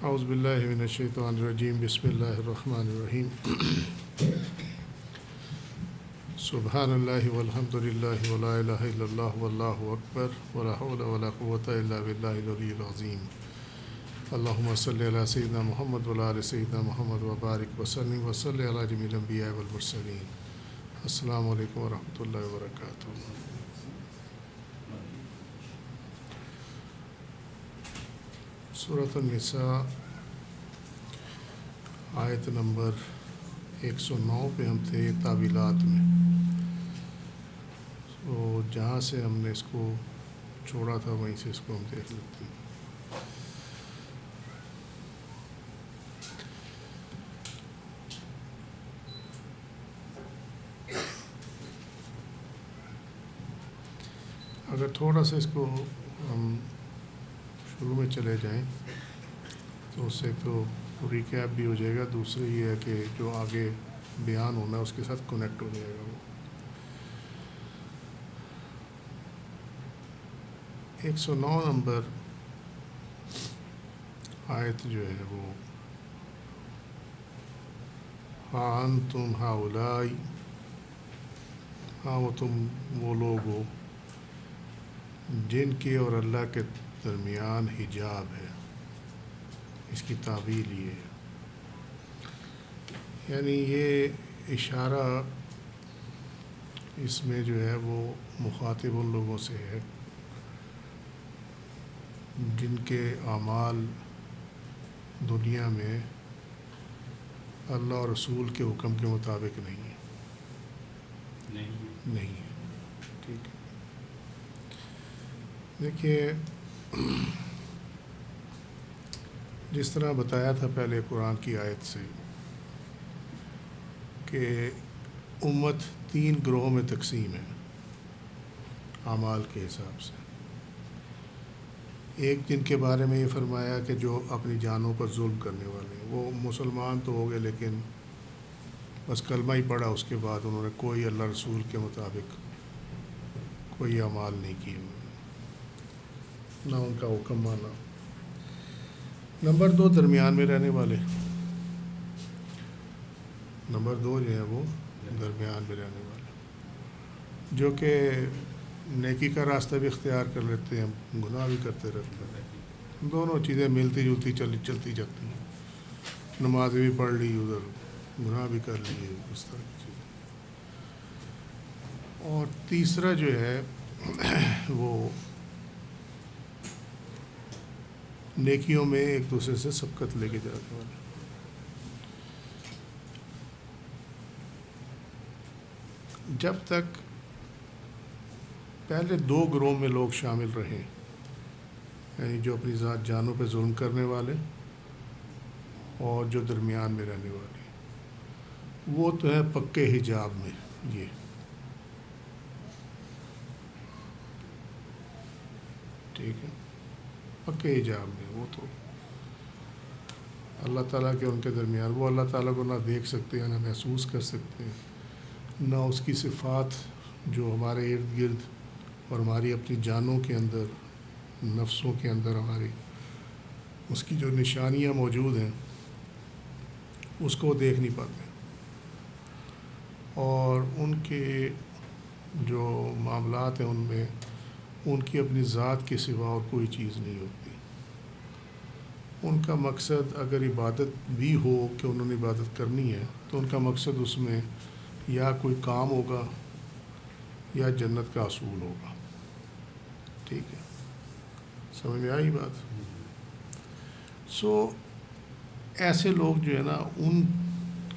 اعوذ باللہ من الشیطان الرجیم بسم اللہ الرحمن الرحیم سبحان اللہ والحمد للہ ولا الہ الا اللہ واللہ اکبر ولا حول ولا قوة الا باللہ العلی العظیم اللہم صلی علی سیدنا محمد وعلی آل سیدنا محمد وبارک وسلم وصلی علی جمیع الانبیاء والمرسلین۔ السلام علیکم ورحمۃ اللہ وبرکاتہ۔ سورۃ النساء آیت نمبر 109 پہ ہم تھے تعویلات میں، تو جہاں سے ہم نے اس کو چھوڑا تھا وہیں سے اس کو ہم دیکھ لیتے ہیں۔ اگر تھوڑا سا اس کو ہم شروع میں چلے جائیں تو اس سے تو ریکیپ بھی ہو جائے گا، دوسرے یہ ہے کہ جو آگے بیان ہونا ہے اس کے ساتھ کنیکٹ ہو جائے گا وہ۔ 109 نمبر آیت جو ہے وہ ہاں انتم ہاؤلائی، ہاں وہ تم وہ لوگ ہو جن کے اور اللہ کے درمیان حجاب ہے۔ اس کی تعویل یہ ہے، یعنی یہ اشارہ اس میں جو ہے وہ مخاطب ان لوگوں سے ہے جن کے اعمال دنیا میں اللہ اور رسول کے حکم کے مطابق نہیں ہے۔ ٹھیک ہے، دیکھیے جس طرح بتایا تھا پہلے قرآن کی آیت سے کہ امت 3 گروہوں میں تقسیم ہے اعمال کے حساب سے۔ ایک جن کے بارے میں یہ فرمایا کہ جو اپنی جانوں پر ظلم کرنے والے ہیں، وہ مسلمان تو ہو گئے لیکن بس کلمہ ہی پڑھا، اس کے بعد انہوں نے کوئی اللہ رسول کے مطابق کوئی اعمال نہیں کیے، نہ ان کا حکم مانا۔ نمبر 2 درمیان میں رہنے والے، نمبر 2 جو ہے وہ درمیان میں رہنے والے، جو کہ نیکی کا راستہ بھی اختیار کر لیتے ہیں، گناہ بھی کرتے رہتے ہیں، دونوں چیزیں ملتی جلتی چلتی جاتی ہیں، نماز بھی پڑھ لی، ادھر گناہ بھی کر لیے، اس طرح کی چیزیں۔ اور تیسرا جو ہے وہ نیکیوں میں ایک دوسرے سے سبقت لے کے جانے والے۔ جب تک پہلے 2 گروہ میں لوگ شامل رہے، یعنی جو اپنی ذات جانوں پہ ظلم کرنے والے اور جو درمیان میں رہنے والے، وہ تو ہے پکے حجاب میں۔ یہ ٹھیک ہے، پکے حجاب میں، وہ تو اللہ تعالیٰ کے ان کے درمیان، وہ اللہ تعالیٰ کو نہ دیکھ سکتے ہیں، نہ محسوس کر سکتے ہیں، نہ اس کی صفات جو ہمارے ارد گرد اور ہماری اپنی جانوں کے اندر، نفسوں کے اندر ہماری اس کی جو نشانیاں موجود ہیں اس کو دیکھ نہیں پاتے، اور ان کے جو معاملات ہیں ان میں ان کی اپنی ذات کے سوا اور کوئی چیز نہیں ہوتی۔ ان کا مقصد اگر عبادت بھی ہو کہ انہوں نے عبادت کرنی ہے تو ان کا مقصد اس میں یا کوئی کام ہوگا یا جنت کا حصول ہوگا۔ ٹھیک ہے، سمجھ میں آئی بات؟ ایسے لوگ جو ہے نا، ان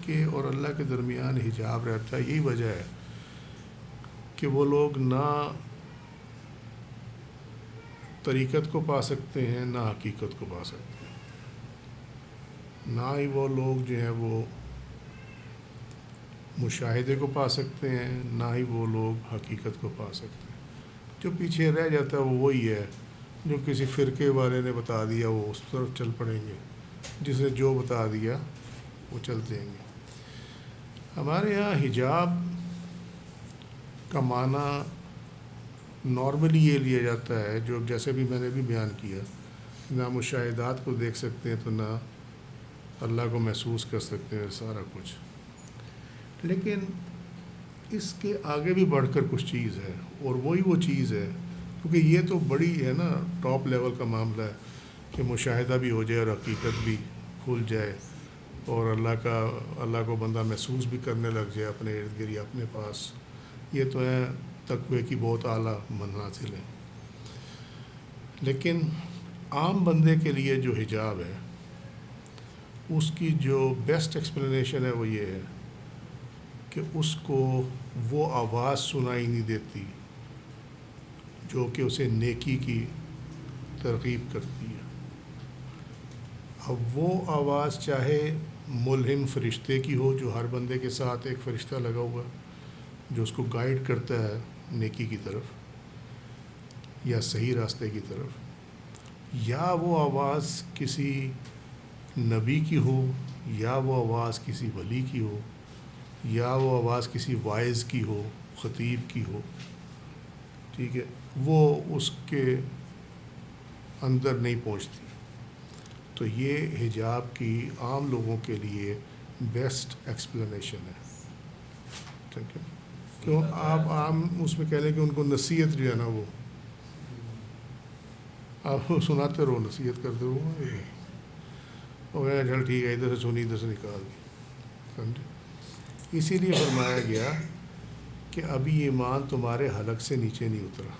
کے اور اللہ کے درمیان حجاب رہتا ہے۔ یہی وجہ ہے کہ وہ لوگ نہ طریقت کو پا سکتے ہیں، نہ حقیقت کو پا سکتے ہیں، نہ ہی وہ لوگ جو ہیں وہ مشاہدے کو پا سکتے ہیں، نہ ہی وہ لوگ حقیقت کو پا سکتے ہیں۔ جو پیچھے رہ جاتا ہے وہ وہی ہے جو کسی فرقے والے نے بتا دیا، وہ اس طرف چل پڑیں گے، جس نے جو بتا دیا وہ چلتے ہیں گے۔ ہمارے یہاں حجاب کا معنی نارملی یہ لیا جاتا ہے، جو جیسے بھی میں نے بھی بیان کیا نہ مشاہدات کو دیکھ سکتے ہیں تو نہ اللہ کو محسوس کر سکتے ہیں سارا کچھ. لیکن اس کے آگے بھی بڑھ کر کچھ چیز ہے، اور وہی وہ چیز ہے، کیونکہ یہ تو بڑی ہے نا ٹاپ لیول کا معاملہ ہے کہ مشاہدہ بھی ہو جائے اور حقیقت بھی کھل جائے اور اللہ کو بندہ محسوس بھی کرنے لگ جائے اپنے ارد گرد یا اپنے پاس. یہ تو ہے تقوی کی بہت اعلیٰ منازل ہے. لیکن عام بندے کے لیے جو حجاب ہے اس کی جو بیسٹ ایکسپلینیشن ہے وہ یہ ہے کہ اس کو وہ آواز سنائی نہیں دیتی جو کہ اسے نیکی کی ترغیب کرتی ہے. اب وہ آواز چاہے ملہم فرشتے کی ہو جو ہر بندے کے ساتھ ایک فرشتہ لگا ہوا جو اس کو گائیڈ کرتا ہے نیکی کی طرف یا صحیح راستے کی طرف، یا وہ آواز کسی نبی کی ہو، یا وہ آواز کسی ولی کی ہو، یا وہ آواز کسی وائز کی ہو، خطیب کی ہو. ٹھیک ہے، وہ اس کے اندر نہیں پہنچتی. تو یہ حجاب کی عام لوگوں کے لیے بیسٹ ایکسپلینیشن ہے. ٹھیک ہے، کیوں آپ عام اس میں کہہ لیں کہ ان کو نصیحت جو ہے نا وہ آپ سناتے رہو، نصیحت کرتے رہو، وہ چل ٹھیک ہے ادھر سے سنی ادھر سے نکال دی. سمجھے؟ اسی لیے فرمایا گیا کہ ابھی ایمان تمہارے حلق سے نیچے نہیں اترا.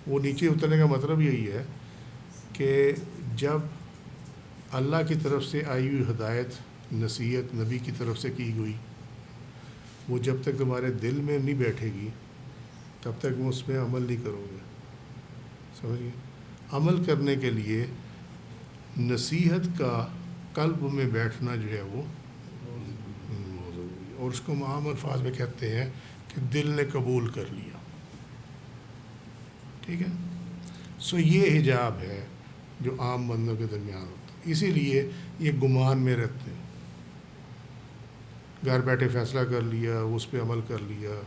وہ نیچے اترنے کا مطلب یہی ہے کہ جب اللہ کی طرف سے آئی ہوئی ہدایت نصیحت نبی کی طرف سے کی گئی وہ جب تک تمہارے دل میں نہیں بیٹھے گی تب تک وہ اس پہ عمل نہیں کرو گے. سمجھیے، عمل کرنے کے لیے نصیحت کا قلب میں بیٹھنا جو ہے وہ ضروری ہے، اور اس کو عام الفاظ میں کہتے ہیں کہ دل نے قبول کر لیا. ٹھیک ہے، سو یہ حجاب ہے جو عام بندوں کے درمیان ہوتا ہے. اسی لیے یہ گمان میں رہتے ہیں، گھر بیٹھے فیصلہ کر لیا، اس پہ عمل کر لیا،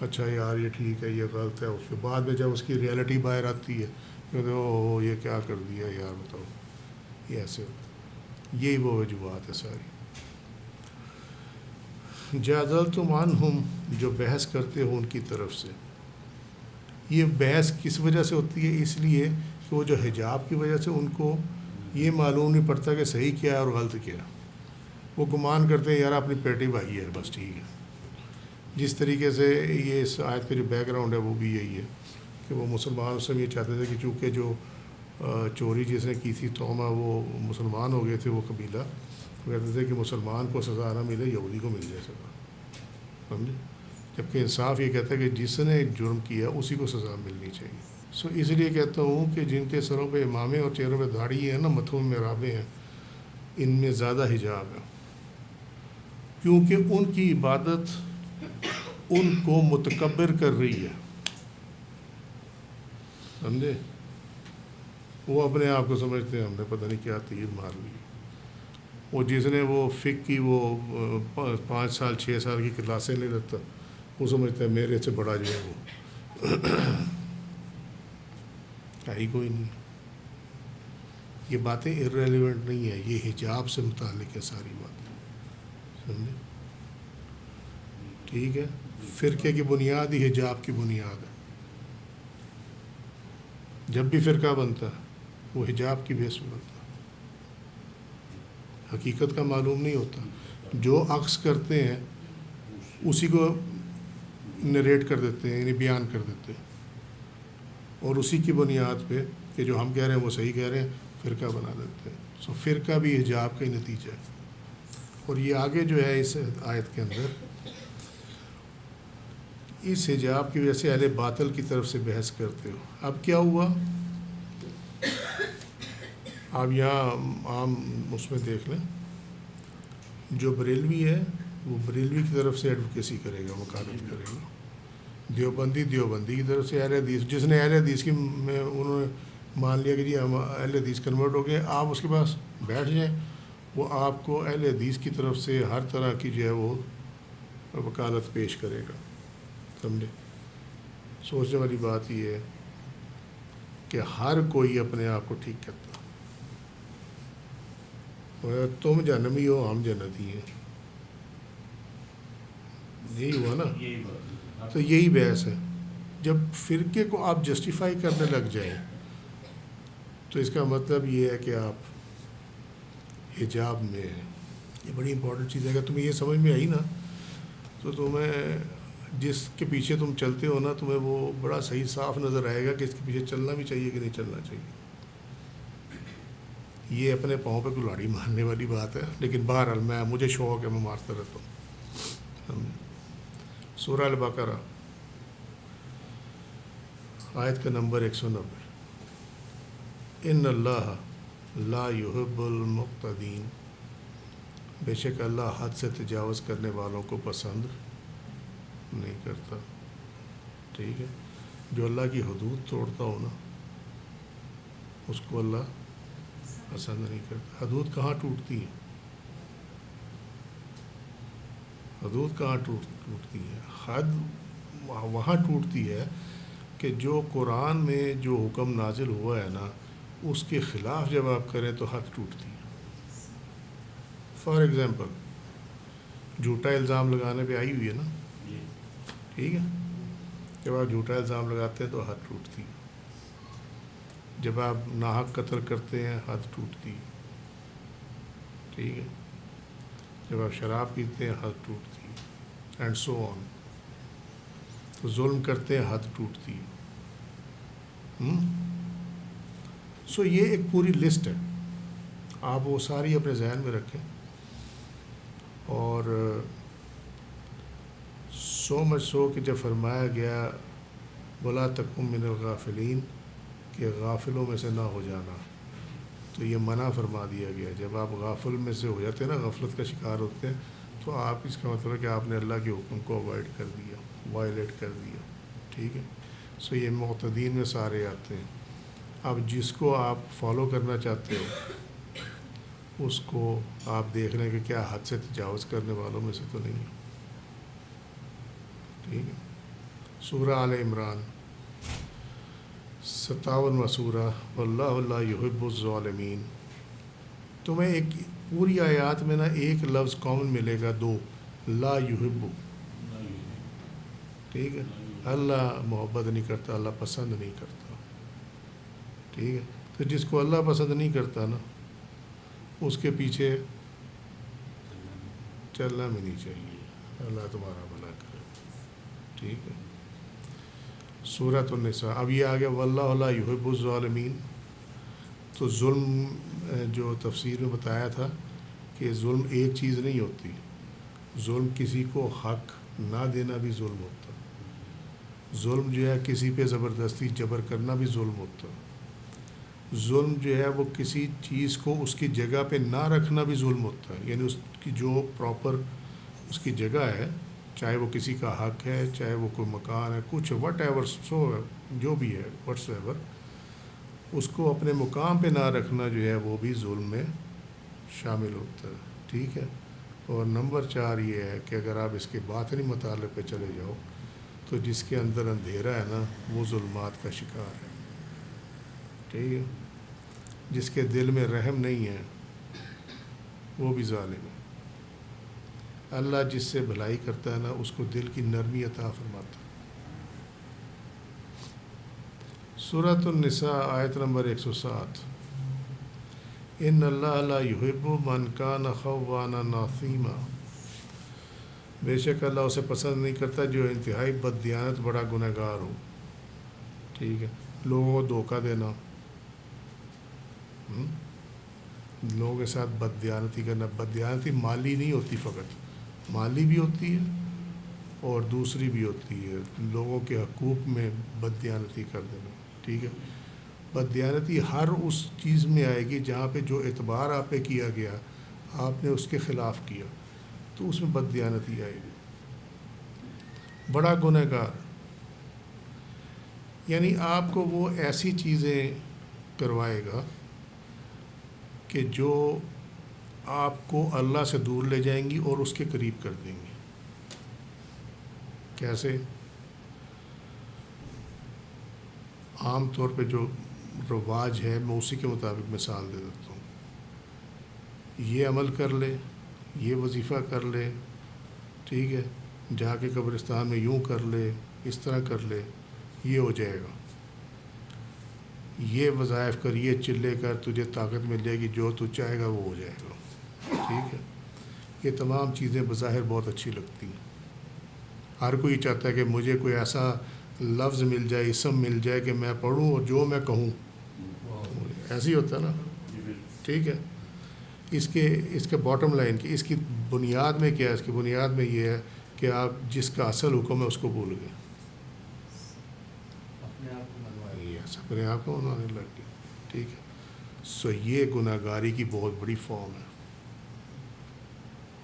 اچھا یار یہ ٹھیک ہے یہ غلط ہے، اس کے بعد میں جب اس کی ریئلٹی باہر آتی ہے کہتے او یہ کیا کر دیا یار بتاؤ، یہ ایسے ہوتا ہے. یہی وہ وجوہات ہے ساری. جادلتم عنہم، جو بحث کرتے ہو ان کی طرف سے. یہ بحث کس وجہ سے ہوتی ہے؟ اس لیے کہ وہ جو حجاب کی وجہ سے ان کو یہ معلوم نہیں پڑتا کہ صحیح کیا ہے اور غلط کیا ہے. وہ گمان کرتے ہیں یار اپنی پیٹی بھائی ہے بس ٹھیک ہے. جس طریقے سے یہ اس آیت کا جو بیک گراؤنڈ ہے وہ بھی یہی ہے کہ وہ مسلمان اس میں یہ چاہتے تھے کہ چونکہ جو چوری جس نے کی تھی توما وہ مسلمان ہو گئے تھے، وہ قبیلہ وہ کہتے تھے کہ مسلمان کو سزا نہ ملے یہودی کو مل جائے سزا. سمجھے؟ جبکہ انصاف یہ کہتا ہے کہ جس نے جرم کیا اسی کو سزا ملنی چاہیے. سو اس لیے کہتا ہوں کہ جن کے سروں پہ امامے اور چہروں پہ داڑھی ہیں نا، متھوں میں محرابیں ہیں، ان میں زیادہ حجاب ہے، کیونکہ ان کی عبادت ان کو متکبر کر رہی ہے. سمجھے؟ وہ اپنے آپ کو سمجھتے ہیں ہم نے پتہ نہیں کیا تیر مار لی. وہ جس نے وہ فقہ کی وہ 5 سال 6 سال کی کلاسیں لے لیتا وہ سمجھتا ہے میرے سے بڑا جو ہے وہ ہی کوئی نہیں. یہ باتیں ارریلیونٹ نہیں ہے، یہ حجاب سے متعلق ہے ساری باتیں. سمجھے؟ ٹھیک ہے، فرقے کی بنیاد ہی حجاب کی بنیاد ہے. جب بھی فرقہ بنتا ہے وہ حجاب کی بیس پہ بنتا ہے. حقیقت کا معلوم نہیں ہوتا، جو عکس کرتے ہیں اسی کو نریٹ کر دیتے ہیں، یعنی بیان کر دیتے ہیں، اور اسی کی بنیاد پہ کہ جو ہم کہہ رہے ہیں وہ صحیح کہہ رہے ہیں فرقہ بنا دیتے ہیں. سو فرقہ بھی حجاب کا ہی نتیجہ ہے. اور یہ آگے جو ہے اس آیت کے اندر اس حجاب کی وجہ سے اہل باطل کی طرف سے بحث کرتے ہو. اب کیا ہوا؟ آپ یہاں عام اس میں دیکھ لیں، جو بریلوی ہے وہ بریلوی کی طرف سے ایڈوکیسی کرے گا، وکالت کرے گا. دیوبندی دیوبندی کی طرف سے اہل حدیث، جس نے اہل حدیث کی میں انہوں نے مان لیا کہ جی ہم اہل حدیث کنورٹ ہو گئے، آپ اس کے پاس بیٹھ جائیں، وہ آپ کو اہل حدیث کی طرف سے ہر طرح کی جو ہے وہ وکالت پیش کرے گا. سمجھے؟ سوچنے والی بات یہ ہے کہ ہر کوئی اپنے آپ کو ٹھیک کرتا، اور تم جہنمی ہو ہم جنتی ہیں، یہی ہوا نا. تو یہی بحث ہے. جب فرقے کو آپ جسٹیفائی کرنے لگ جائیں تو اس کا مطلب یہ ہے کہ آپ حجاب میں ہیں. یہ بڑی امپورٹنٹ چیز ہے. اگر تمہیں یہ سمجھ میں آئی نا تو تمہیں جس کے پیچھے تم چلتے ہو نا تمہیں وہ بڑا صحیح صاف نظر آئے گا کہ اس کے پیچھے چلنا بھی چاہیے کہ نہیں چلنا چاہیے. یہ اپنے پاؤں پہ کلاڑی مارنے والی بات ہے، لیکن بہرحال مجھے شوق ہے، میں مارتا رہتا ہوں. سورہ البقرہ آیت کا نمبر 190. ان اللہ لا يحب المقتدین، بے شک اللہ حد سے تجاوز کرنے والوں کو پسند نہیں کرتا. ٹھیک ہے. جو اللہ کی حدود توڑتا ہو نا اس کو اللہ پسند نہیں کرتا. حدود کہاں ٹوٹتی ہیں؟ حدود کہاں ٹوٹتی ہے؟ حد وہاں ٹوٹتی ہے کہ جو قرآن میں جو حکم نازل ہوا ہے نا اس کے خلاف جب آپ کریں تو حد ٹوٹتی ہے. فار ایگزامپل جھوٹا الزام لگانے پہ آئی ہوئی ہے نا، ٹھیک ہے. جب آپ جھوٹا الزام لگاتے ہیں تو حد ٹوٹتی ہے. جب آپ ناحق قتل کرتے ہیں حد ٹوٹتی ہے. ٹھیک ہے. جب آپ شراب پیتے ہیں حد ٹوٹتی ہے، اینڈ سو آن. تو ظلم کرتے ہیں حد ٹوٹتی ہے. سو یہ ایک پوری لسٹ ہے، آپ وہ ساری اپنے ذہن میں رکھیں. اور سو مچ سو کہ جب فرمایا گیا ولا تکن من الغافلین کہ غافلوں میں سے نہ ہو جانا، تو یہ منع فرما دیا گیا. جب آپ غافل میں سے ہو جاتے ہیں نا، غفلت کا شکار ہوتے ہیں، تو آپ اس کا مطلب ہے کہ آپ نے اللہ کے حکم کو اوائڈ کر دیا، وائلیٹ کر دیا. ٹھیک ہے. سو یہ معتدین میں سارے آتے ہیں. اب جس کو آپ فالو کرنا چاہتے ہو اس کو آپ دیکھ لیں کہ کیا حد سے تجاوز کرنے والوں میں سے تو نہیں ہے. ٹھیک ہے. سورہ آل عمران 57واں سورہ. واللہ لا یحب الظالمین. تمہیں ایک پوری آیات میں نا ایک لفظ کامن ملے گا، دو، لا یحب. ٹھیک ہے. اللہ محبت نہیں کرتا، اللہ پسند نہیں کرتا. ٹھیک ہے. تو جس کو اللہ پسند نہیں کرتا نا اس کے پیچھے چلنا بھی نہیں چاہیے. اللہ تمہارا بھلا کرے. ٹھیک ہے. سورۃ النساء. اب یہ آ گیا واللہ لا یحب الظالمین. تو ظلم جو تفسیر میں بتایا تھا کہ ظلم ایک چیز نہیں ہوتی. ظلم کسی کو حق نہ دینا بھی ظلم ہوتا. ظلم جو ہے کسی پہ زبردستی جبر کرنا بھی ظلم ہوتا. ظلم جو ہے وہ کسی چیز کو اس کی جگہ پہ نہ رکھنا بھی ظلم ہوتا ہے. یعنی اس کی جو پراپر اس کی جگہ ہے، چاہے وہ کسی کا حق ہے، چاہے وہ کوئی مکان ہے، کچھ وٹ ایور سو جو بھی ہے وٹس ایور، اس کو اپنے مقام پہ نہ رکھنا جو ہے وہ بھی ظلم میں شامل ہوتا ہے. ٹھیک ہے. اور نمبر 4 یہ ہے کہ اگر آپ اس کے باطنی مطالعے پہ چلے جاؤ تو جس کے اندر اندھیرا ہے نا وہ ظلمات کا شکار ہے. ٹھیک ہے. جس کے دل میں رحم نہیں ہے وہ بھی ظالم ہے. اللہ جس سے بھلائی کرتا ہے نا اس کو دل کی نرمی عطا فرماتا ہے. سورۃ النساء آیت نمبر 107. ان اللہ لا یحب من کان خوانا ناثیما. بے شک اللہ اسے پسند نہیں کرتا جو انتہائی بددیانت بڑا گنہگار ہو. ٹھیک ہے. لوگوں کو دھوکہ دینا، لوگوں کے ساتھ بددیانتی کرنا. بددیانتی مالی نہیں ہوتی، فقط مالی بھی ہوتی ہے اور دوسری بھی ہوتی ہے، لوگوں کے حقوق میں بددیانتی کر دینا. ٹھیک ہے. بددیانتی ہر اس چیز میں آئے گی جہاں پہ جو اعتبار آپ پہ کیا گیا آپ نے اس کے خلاف کیا تو اس میں بددیانتی آئے گی. بڑا گنہگار یعنی آپ کو وہ ایسی چیزیں کروائے گا کہ جو آپ کو اللہ سے دور لے جائیں گی اور اس کے قریب کر دیں گی. کیسے؟ عام طور پہ جو رواج ہے میں اسی کے مطابق مثال دے دیتا ہوں. یہ عمل کر لے، یہ وظیفہ کر لے، ٹھیک ہے، جا کے قبرستان میں یوں کر لے، اس طرح کر لے، یہ ہو جائے گا. یہ وظائف کر، یہ چلے کر، تجھے طاقت مل جائے گی، جو تو چاہے گا وہ ہو جائے گا. ٹھیک ہے. یہ تمام چیزیں بظاہر بہت اچھی لگتی ہیں. ہر کوئی چاہتا ہے کہ مجھے کوئی ایسا لفظ مل جائے، اسم مل جائے کہ میں پڑھوں اور جو میں کہوں ایسے ہی ہوتا ہے نا. ٹھیک ہے. اس کے باٹم لائن کی، اس کی بنیاد میں کیا ہے؟ اس کی بنیاد میں یہ ہے کہ آپ جس کا اصل حکم ہے اس کو بھول گئے، یس اپنے آپ کو منوانے لگ گئے. ٹھیک ہے. سو یہ گناہ گاری کی بہت بڑی فارم ہے.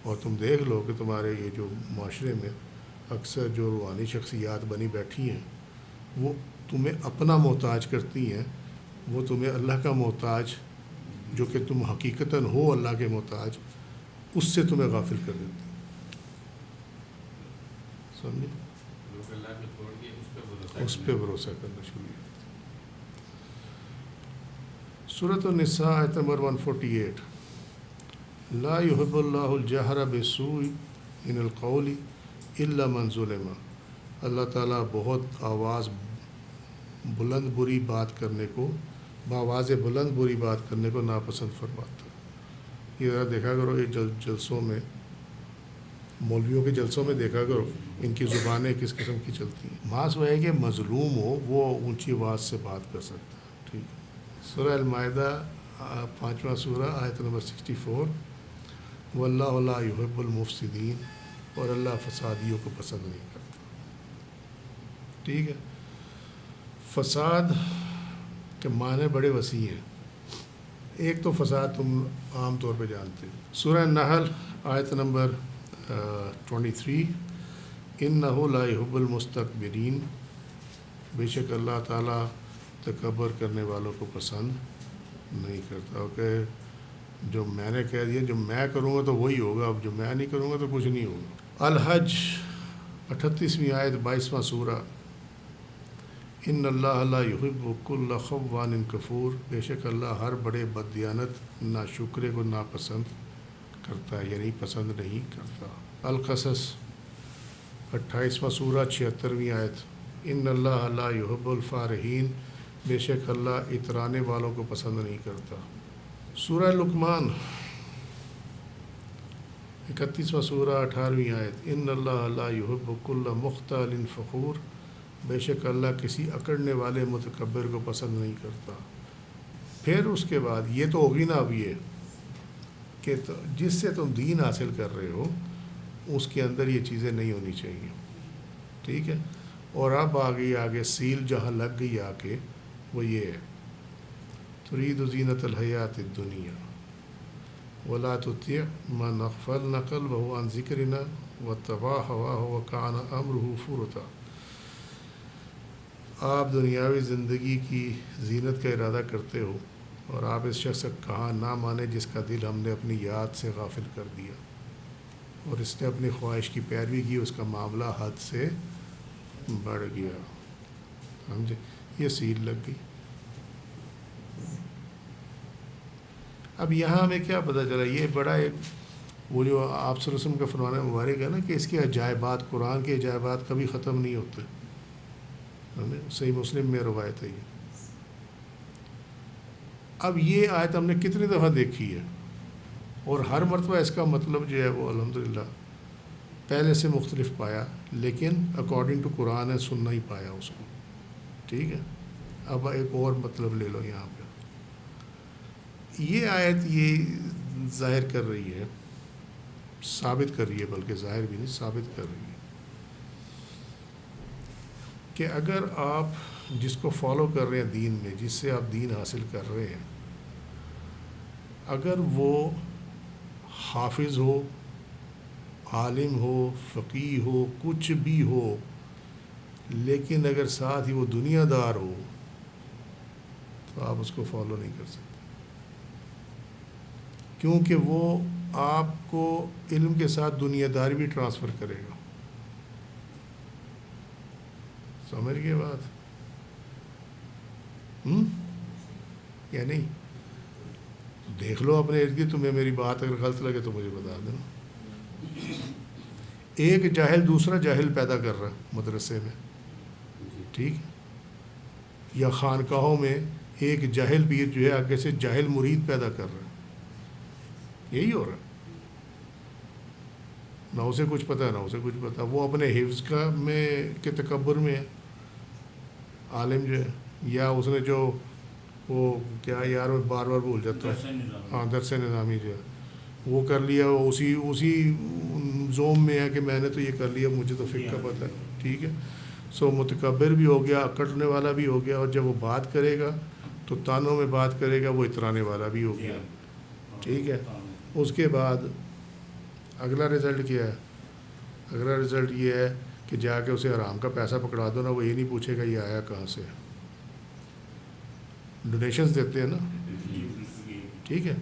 اور تم دیکھ لو کہ تمہارے یہ جو معاشرے میں اکثر جو روحانی شخصیات بنی بیٹھی ہیں وہ تمہیں اپنا محتاج کرتی ہیں، وہ تمہیں اللہ کا محتاج جو کہ تم حقیقتاً ہو اللہ کے محتاج، اس سے تمہیں غافل کر دیتی ہیں. سمجھے؟ اس پہ بھروسہ کرنا شروع کیا. سورۃ النساء آیت نمبر 148. لا يحب اللہ الجہر بالسوء من القول الا من ظلم. اللہ تعالیٰ بہت آواز بلند بری بات کرنے کو، بآواز بلند بری بات کرنے کو ناپسند فرماتا. یہ ذرا دیکھا کرو، یہ جلسوں میں، مولویوں کے جلسوں میں دیکھا کرو ان کی زبانیں کس قسم کی چلتی ہیں. محض وہ ہے کہ مظلوم ہو وہ اونچی آواز سے بات کر سکتا ہے. ٹھیک ہے. سورہ المائدہ 5واں سورہ آیت نمبر 64. واللہ لا يحب المفسدین، اور اللہ فسادیوں کو پسند نہیں کرتا. ٹھیک ہے. فساد کے معنی بڑے وسیع ہیں. ایک تو فساد تم عام طور پہ جانتے ہو. سورہ نحل آیت نمبر 23. انہ لا يحب المستکبرین، بے شک اللہ تعالیٰ تکبر کرنے والوں کو پسند نہیں کرتا. اوکے، جو میں نے کہہ دیا جو میں کروں گا تو وہی ہوگا، اب جو میں نہیں کروں گا تو کچھ نہیں ہوگا. الحج 38ویں آیت 22واں سورہ. ان اللہ لا يحب کل خوان کفور، بے شک اللہ ہر بڑے بددیانت ناشکرے کو ناپسند کرتا ہے، یعنی پسند نہیں کرتا. القصص 28واں سورہ 76ویں آیت. ان اللہ لا يحب الفارحین، بے شک اللہ اترانے والوں کو پسند نہیں کرتا. سورہ لقمان 31واں سورہ 18ویں آیت. ان اللہ لا يحب کل مختال فخور، بے شک اللہ کسی اکڑنے والے متکبر کو پسند نہیں کرتا. پھر اس کے بعد یہ تو ہوگی نا اب یہ کہ جس سے تم دین حاصل کر رہے ہو اس کے اندر یہ چیزیں نہیں ہونی چاہیے. ٹھیک ہے. اور اب آگے سیل جہاں لگ گئی آ کے وہ یہ ہے، ترید زینت الحیات الدنیا ولا تطع من اغفلنا قلبه عن ذکرنا واتبع هواه وکان امره فرطا. آپ دنیاوی زندگی کی زینت کا ارادہ کرتے ہو اور آپ اس شخص کا کہا نہ مانے جس کا دل ہم نے اپنی یاد سے غافل کر دیا، اور اس نے اپنی خواہش کی پیروی کی، اس کا معاملہ حد سے بڑھ گیا. سمجھے؟ یہ سیل لگ گئی. اب یہاں ہمیں کیا پتہ چلا؟ یہ بڑا ایک وہ جو آپ صلی اللہ علیہ وسلم کا فرمان مبارک ہے نا کہ اس کے عجائبات، قرآن کے عجائبات کبھی ختم نہیں ہوتے. صحیح مسلم میں روایت ہے یہ. اب یہ آیت ہم نے کتنی دفعہ دیکھی ہے اور ہر مرتبہ اس کا مطلب جو ہے وہ الحمدللہ پہلے سے مختلف پایا، لیکن اکارڈنگ ٹو قرآن ہے سننا ہی پایا اس کو. ٹھیک ہے. اب ایک اور مطلب لے لو یہاں پہ. یہ آیت یہ ظاہر کر رہی ہے، ثابت کر رہی ہے، بلکہ ظاہر بھی نہیں ثابت کر رہی ہے کہ اگر آپ جس کو فالو کر رہے ہیں دین میں، جس سے آپ دین حاصل کر رہے ہیں، اگر وہ حافظ ہو، عالم ہو، فقیہ ہو، کچھ بھی ہو، لیکن اگر ساتھ ہی وہ دنیا دار ہو تو آپ اس کو فالو نہیں کر سکتے، کیونکہ وہ آپ کو علم کے ساتھ دنیا داری بھی ٹرانسفر کرے گا. سمجھ گئے بات؟ یا نہیں؟ دیکھ لو اپنے ارد گرد، تمہیں میری بات اگر غلط لگے تو مجھے بتا دینا. ایک جاہل دوسرا جاہل پیدا کر رہا مدرسے میں، ٹھیک ہے، یا خانقاہوں میں ایک جاہل پیر جو ہے آگے سے جاہل مرید پیدا کر رہا ہے. یہی ہو رہا ہے. نہ اسے کچھ پتہ نہ اسے کچھ پتہ، وہ اپنے حفظ کا میں کے تکبر میں ہے عالم جو ہے، یا اس نے جو وہ کیا یار میں بار بار بھول جاتا ہوں، ہاں درس نظامی جو ہے وہ کر لیا، اسی زوم میں ہے کہ میں نے تو یہ کر لیا، مجھے تو فقہ کا پتہ ہے، ٹھیک ہے. سو متکبر بھی ہو گیا، اکڑنے والا بھی ہو گیا، اور جب وہ بات کرے گا تو تانوں میں بات کرے گا، وہ اترانے والا بھی ہو گیا، ٹھیک ہے. اس کے بعد اگلا رزلٹ کیا ہے؟ اگلا رزلٹ یہ ہے کہ جا کے اسے حرام کا پیسہ پکڑا دو نا، وہ یہ نہیں پوچھے گا یہ آیا کہاں سے. ڈونیشنز دیتے ہیں نا، ٹھیک ہے.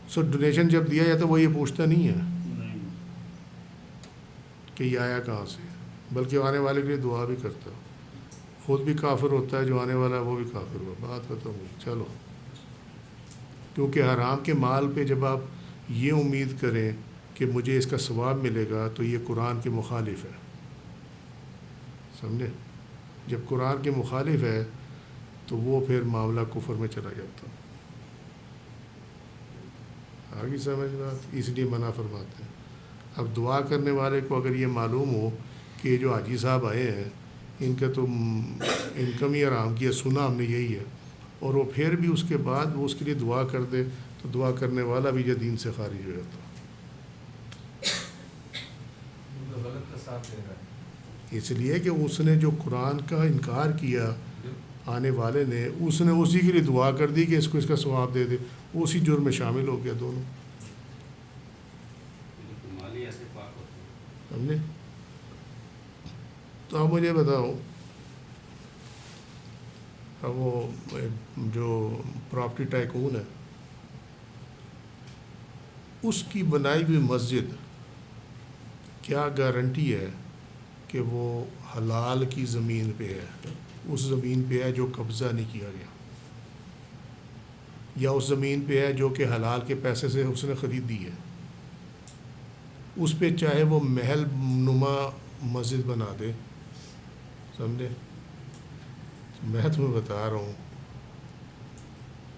سو ڈونیشن جب دیا جاتا ہے وہ یہ پوچھتا نہیں ہے کہ یہ آیا کہاں سے، بلکہ آنے والے کے لیے دعا بھی کرتا ہے. خود بھی کافر ہوتا ہے، جو آنے والا ہے وہ بھی کافر ہوا، بات ختم ہوئی. چلو، کیونکہ حرام کے مال پہ جب آپ یہ امید کریں کہ مجھے اس کا ثواب ملے گا تو یہ قرآن کے مخالف ہے، سمجھے؟ جب قرآن کے مخالف ہے تو وہ پھر معاملہ کفر میں چلا جاتا. آگے سمجھ بات، اس لیے منع فرماتے ہیں. اب دعا کرنے والے کو اگر یہ معلوم ہو کہ یہ جو حاجی صاحب آئے ہیں ان کا تو انکم ہی حرام کی ہے، سنا ہم نے یہی ہے، اور وہ پھر بھی اس کے بعد وہ اس کے لیے دعا کر دے تو دعا کرنے والا بھی جو دین سے خارج ہو جاتا. اس لیے کہ اس نے جو قرآن کا انکار کیا آنے والے نے، اس نے اسی کے لیے دعا کر دی کہ اس کو اس کا ثواب دے دے، اسی جرم میں شامل ہو گیا دونوں، سمجھے؟ تو آپ مجھے بتاؤ، اب وہ جو پراپرٹی ٹائکون ہے اس کی بنائی ہوئی مسجد کیا گارنٹی ہے کہ وہ حلال کی زمین پہ ہے، اس زمین پہ ہے جو قبضہ نہیں کیا گیا، یا اس زمین پہ ہے جو کہ حلال کے پیسے سے اس نے خرید دی ہے. اس پہ چاہے وہ محل نما مسجد بنا دے، سمجھے؟ میں تمہیں بتا رہا ہوں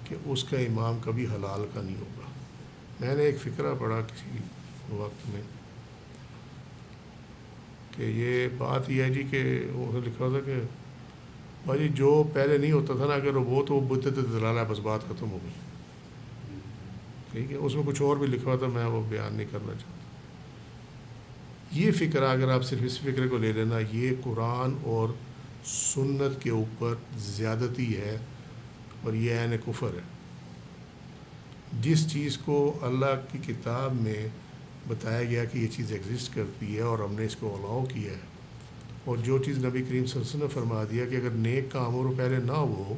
کہ اس کا امام کبھی حلال کا نہیں ہوگا. میں نے ایک فقرہ پڑھا کسی وقت میں کہ یہ بات یہ ہے جی کہ وہ لکھا تھا کہ بھائی جو پہلے نہیں ہوتا تھا نا، اگر وہ تو بدعت دلالہ ہے، بس بات ختم ہو گئی، ٹھیک ہے. اس میں کچھ اور بھی لکھا تھا، میں وہ بیان نہیں کرنا چاہتا. یہ فقرہ اگر آپ صرف اس فقرے کو لے لینا، یہ قرآن اور سنت کے اوپر زیادتی ہے اور یہ عین کفر ہے. جس چیز کو اللہ کی کتاب میں بتایا گیا کہ یہ چیز ایگزسٹ کرتی ہے اور ہم نے اس کو الاؤ کیا ہے، اور جو چیز نبی کریم صلی اللہ علیہ وسلم نے فرما دیا کہ اگر نیک کام ہو پہلے نہ ہو،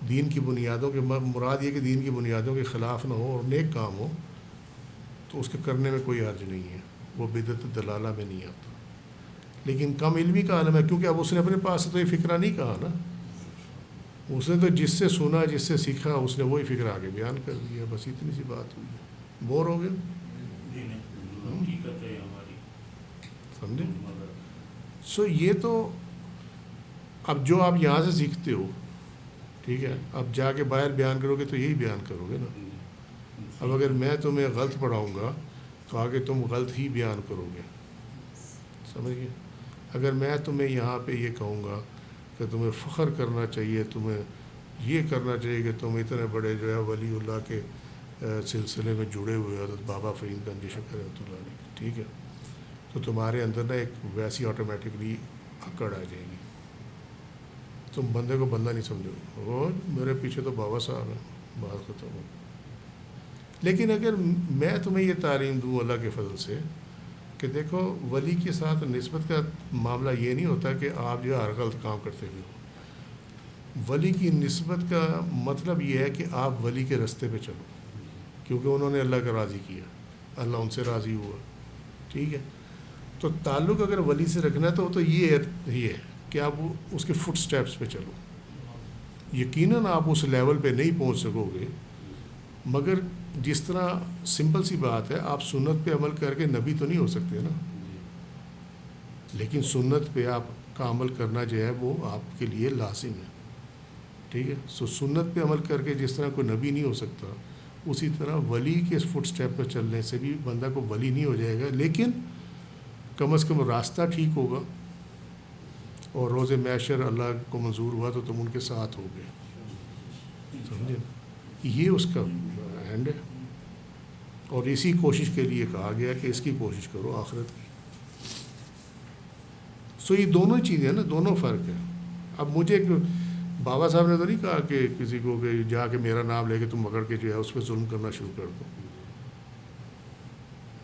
دین کی بنیادوں کے مراد یہ کہ دین کی بنیادوں کے خلاف نہ ہو اور نیک کام ہو، تو اس کے کرنے میں کوئی حرج نہیں ہے، وہ بدعت دلالہ میں نہیں آتا. لیکن کم علمی کا عالم ہے، کیونکہ اب اس نے اپنے پاس سے تو یہ فقرہ نہیں کہا نا، اس نے تو جس سے سنا جس سے سیکھا اس نے وہی فکر آگے بیان کر دیا، بس اتنی سی بات ہوئی ہے. بور ہو گئے؟ سمجھے؟ سو یہ تو اب جو آپ یہاں سے سیکھتے ہو، ٹھیک ہے، اب جا کے باہر بیان کرو گے تو یہی بیان کرو گے نا. اب اگر میں تمہیں غلط پڑھاؤں گا تو آگے تم غلط ہی بیان کرو گے، سمجھ گئے؟ اگر میں تمہیں یہاں پہ یہ کہوں گا کہ تمہیں فخر کرنا چاہیے، تمہیں یہ کرنا چاہیے کہ تم اتنے بڑے جو ہے ولی اللہ کے سلسلے میں جڑے ہوئے ہو، حضرت بابا فرید گنج شکر رحمۃ اللہ علیہ، ٹھیک ہے، تو تمہارے اندر نا ایک ویسی آٹومیٹکلی اکڑ آ جائے گی، تم بندے کو بندہ نہیں سمجھو گے، اور میرے پیچھے تو بابا صاحب ہیں، بات ختم ہو. لیکن اگر میں تمہیں یہ تعلیم دوں اللہ کے فضل سے کہ دیکھو ولی کے ساتھ نسبت کا معاملہ یہ نہیں ہوتا کہ آپ جو ہے ہر غلط کام کرتے ہوئے ہو. ولی کی نسبت کا مطلب یہ ہے کہ آپ ولی کے رستے پہ چلو، کیونکہ انہوں نے اللہ کا راضی کیا، اللہ ان سے راضی ہوا، ٹھیک ہے. تو تعلق اگر ولی سے رکھنا ہے تو یہ ہے کہ آپ اس کے فٹ سٹیپس پہ چلو، یقیناً آپ اس لیول پہ نہیں پہنچ سکو گے، مگر جس طرح سمپل سی بات ہے، آپ سنت پہ عمل کر کے نبی تو نہیں ہو سکتے نا، لیکن سنت پہ آپ کا عمل کرنا جو ہے وہ آپ کے لیے لازم ہے. ٹھیک ہے، سنت پہ عمل کر کے جس طرح کوئی نبی نہیں ہو سکتا، اسی طرح ولی کے فٹ سٹیپ پر چلنے سے بھی بندہ کو ولی نہیں ہو جائے گا، لیکن کم از کم راستہ ٹھیک ہوگا، اور روز محشر اللہ کو منظور ہوا تو تم ان کے ساتھ ہو گئے. سمجھے نا، یہ اس کا اینڈ ہے، اور اسی کوشش کے لیے کہا گیا کہ اس کی کوشش کرو آخرت کی. یہ دونوں چیزیں نا، دونوں فرق ہے. اب مجھے بابا صاحب نے تو نہیں کہا کہ کسی کو کہ جا کے میرا نام لے کے تم پکڑ کے جو ہے اس پہ ظلم کرنا شروع کر دو،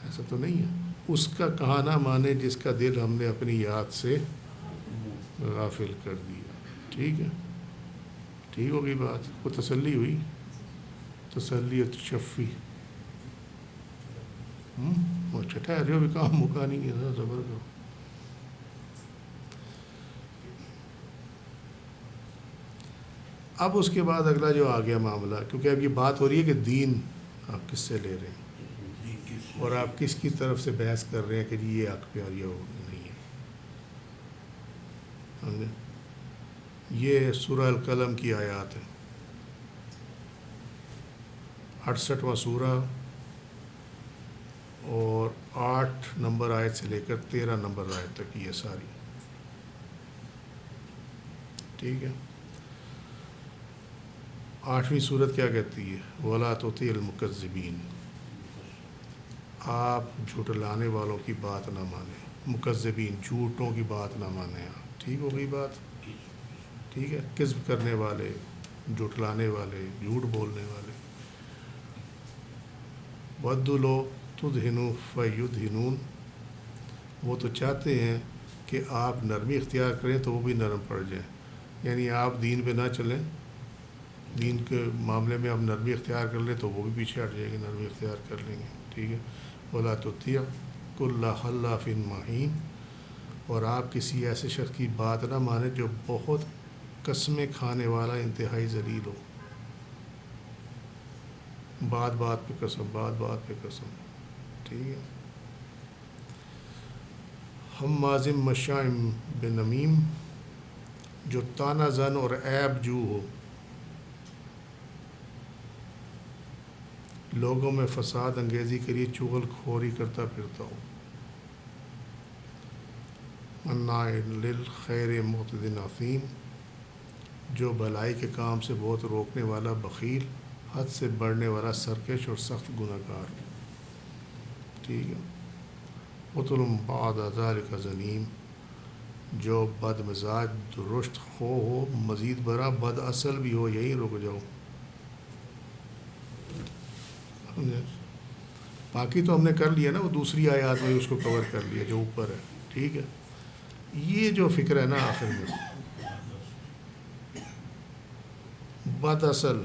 ایسا تو نہیں ہے. اس کا کہا نہ مانے جس کا دل ہم نے اپنی یاد سے غافل کر دیا. ٹھیک ہے، ٹھیک ہوگی بات، کو تسلی ہوئی، تسلی و تشفی. اچھا ٹھہرے ہو بھی کام مکا نہیں ہے، صبر کرو. اب اس کے بعد اگلا جو آ گیا معاملہ، کیونکہ اب یہ بات ہو رہی ہے کہ دین آپ کس سے لے رہے ہیں اور آپ کس کی طرف سے بحث کر رہے ہیں کہ جی یہ حق پہ اور یہ نہیں ہے. سمجھے، یہ سورہ القلم کی آیات ہے، 68واں سورہ، اور 8 نمبر آیت سے لے کر 13 نمبر آیت تک یہ ساری. ٹھیک ہے، 8ویں صورت کیا کہتی ہے؟ وَلَا تُطِعِ الْمُكَذِّبِينَ، آپ جھٹلانے والوں کی بات نہ مانیں. مکذبین، جھوٹوں کی بات نہ مانیں آپ. ٹھیک ہو گئی بات؟ ٹھیک ہے، کذب کرنے والے، جھٹلانے والے، جھوٹ بولنے والے. وَدُّوا لَوْ تُدْهِنُوا فَيُدْهِنُونَ، وہ تو چاہتے ہیں کہ آپ نرمی اختیار کریں تو وہ بھی نرم پڑ جائیں. یعنی آپ دین پہ نہ چلیں، دین کے معاملے میں آپ نرمی اختیار کر لیں تو وہ بھی پیچھے ہٹ جائے گی، نرمی اختیار کر لیں گے. ٹھیک ہے، وَلَا تُطِعْ كُلَّ خَلَّافٍ مَّهِينٍ، اور آپ کسی ایسے شخص کی بات نہ مانیں جو بہت قسمیں کھانے والا، انتہائی ذلیل ہو. بات بات پہ قسم، بات بات پہ قسم. ٹھیک ہے، حمازٍ مشاء بنمیم، جو تانا زن اور عیب جو ہو، لوگوں میں فساد انگیزی کے لیے چغل خوری کرتا پھرتا ہو. مناع للخیر معتد اثیم، جو بھلائی کے کام سے بہت روکنے والا، بخیل، حد سے بڑھنے والا، سرکش اور سخت گناہ گار. ٹھیک ہے، عتل بعد ذلک زنیم، جو بد مزاج، درشت خو ہو، مزید برا بد اصل بھی ہو. یہی رک جاؤ. باقی تو ہم نے کر لیا نا، وہ دوسری آیات میں اس کو کور کر لیا جو اوپر ہے. ٹھیک ہے، یہ جو فکر ہے نا آخر میں، بد اصل،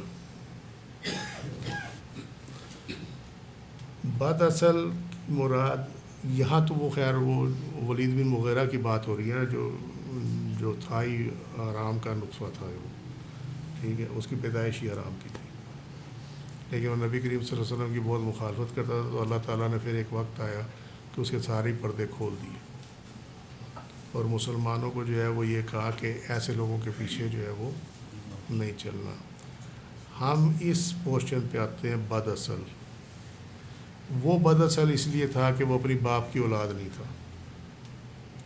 بد اصل مراد یہاں تو وہ خیر وہ ولید بن مغیرہ کی بات ہو رہی ہے جو تھا ہی آرام کا نطفہ تھا وہ. ٹھیک ہے، اس کی پیدائش ہی آرام کی تھی، لیکن وہ نبی کریم صلی اللہ علیہ وسلم کی بہت مخالفت کرتا تھا، تو اللہ تعالیٰ نے پھر ایک وقت آیا کہ اس کے سارے پردے کھول دیے، اور مسلمانوں کو جو ہے وہ یہ کہا کہ ایسے لوگوں کے پیچھے جو ہے وہ نہیں چلنا. ہم اس پوزیشن پہ آتے ہیں بد اصل. وہ بد اصل اس لیے تھا کہ وہ اپنی باپ کی اولاد نہیں تھا.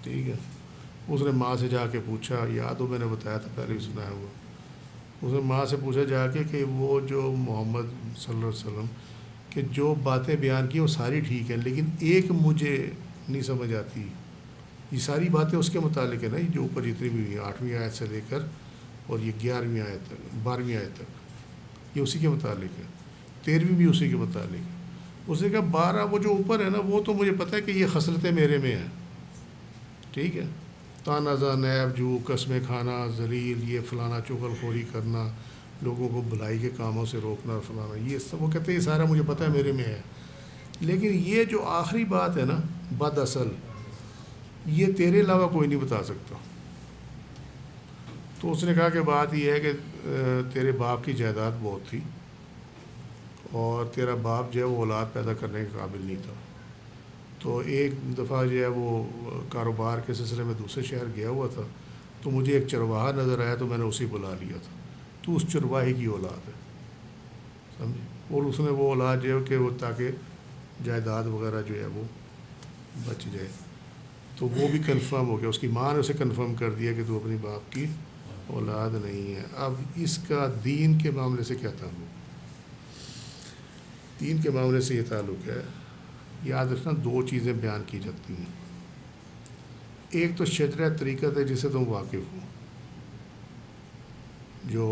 ٹھیک ہے، اس نے ماں سے جا کے پوچھا، یاد ہو میں نے بتایا تھا پہلے بھی سنایا ہوا، اس نے ماں سے پوچھا جا کے کہ وہ جو محمد صلی اللہ علیہ وسلم کہ جو باتیں بیان کی وہ ساری ٹھیک ہیں، لیکن ایک مجھے نہیں سمجھ آتی. یہ ساری باتیں اس کے متعلق ہے نا، جو اوپر جتنی بھی ہوئی ہیں 8ویں آیت سے لے کر اور یہ 11ویں آیت تک، 12ویں آیت تک، یہ اسی کے متعلق ہے. 13ویں بھی اسی کے متعلق ہے. اس نے کہا 12 وہ جو اوپر ہے نا وہ تو مجھے پتہ ہے کہ یہ خصلتیں میرے میں ہیں. ٹھیک ہے، تانازہ، نیب جو، قسمیں کھانا، ذلیل، یہ فلانا، چغل خوری کرنا، لوگوں کو بھلائی کے کاموں سے روکنا، فلانا، یہ سب وہ کہتے ہیں یہ سارا مجھے پتہ ہے میرے میں ہے. لیکن یہ جو آخری بات ہے نا، بد اصل، یہ تیرے علاوہ کوئی نہیں بتا سکتا. تو اس نے کہا کہ بات یہ ہے کہ تیرے باپ کی جائیداد بہت تھی اور تیرا باپ جو ہے وہ اولاد پیدا کرنے کے قابل نہیں تھا. تو ایک دفعہ جو ہے وہ کاروبار کے سلسلے میں دوسرے شہر گیا ہوا تھا, تو مجھے ایک چرواہا نظر آیا تو میں نے اسی بلا لیا تھا. تو اس چرواہے کی اولاد ہے, سمجھے, اور اس نے وہ اولاد جو ہے کہ وہ تاکہ جائیداد وغیرہ جو ہے وہ بچ جائے. تو وہ بھی کنفرم ہو گیا, اس کی ماں نے اسے کنفرم کر دیا کہ تو اپنی باپ کی اولاد نہیں ہے. اب اس کا دین کے معاملے سے کیا تعلق ہے؟ دین کے معاملے سے یہ تعلق ہے, یاد رکھنا دو چیزیں بیان کی جاتی ہیں. ایک تو شجرہ طریقت ہے جسے تم واقف ہو, جو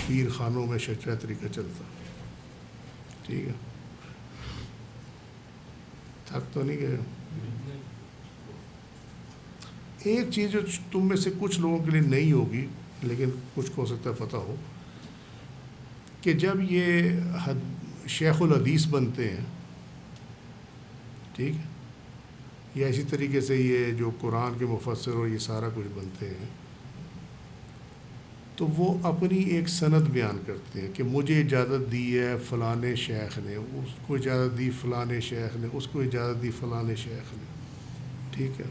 پیر خانوں میں شجرہ طریقہ چلتا, ٹھیک ہے, تھک تو نہیں گئے. ایک چیز جو تم میں سے کچھ لوگوں کے لیے نہیں ہوگی لیکن کچھ کو ہو سکتا ہے پتہ ہو, کہ جب یہ شیخ الحدیث بنتے ہیں, ٹھیک ہے, یا اسی طریقے سے یہ جو قرآن کے مفسر اور یہ سارا کچھ بنتے ہیں, تو وہ اپنی ایک سند بیان کرتے ہیں کہ مجھے اجازت دی ہے فلاں شیخ نے, اس کو اجازت دی فلاں شیخ نے, اس کو اجازت دی فلاں شیخ نے, ٹھیک ہے.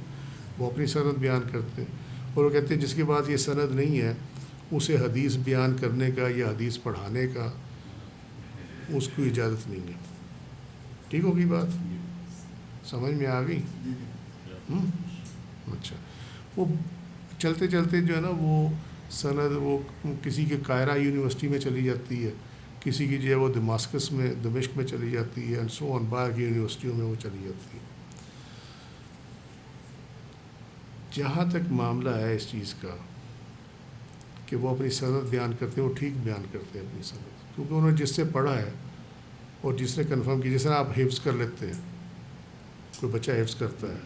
وہ اپنی سند بیان کرتے ہیں اور وہ کہتے ہیں جس کے بعد یہ سند نہیں ہے اسے حدیث بیان کرنے کا یا حدیث پڑھانے کا اس کو اجازت نہیں ہے. ٹھیک ہوگی بات, سمجھ میں آ گئی؟ اچھا, وہ چلتے چلتے جو ہے نا وہ سند وہ کسی کے قاہرہ یونیورسٹی میں چلی جاتی ہے, کسی کی جو ہے وہ دمشق میں چلی جاتی ہے, اینڈ سو آن, باہر کی یونیورسٹیوں میں وہ چلی جاتی ہے. جہاں تک معاملہ ہے اس چیز کا کہ وہ اپنی سند بیان کرتے ہیں, وہ ٹھیک بیان کرتے ہیں اپنی سند, کیونکہ انہوں نے جس سے پڑھا ہے اور جس نے کنفرم کی. جس طرح آپ حفظ کر لیتے ہیں, کوئی بچہ حفظ کرتا ہے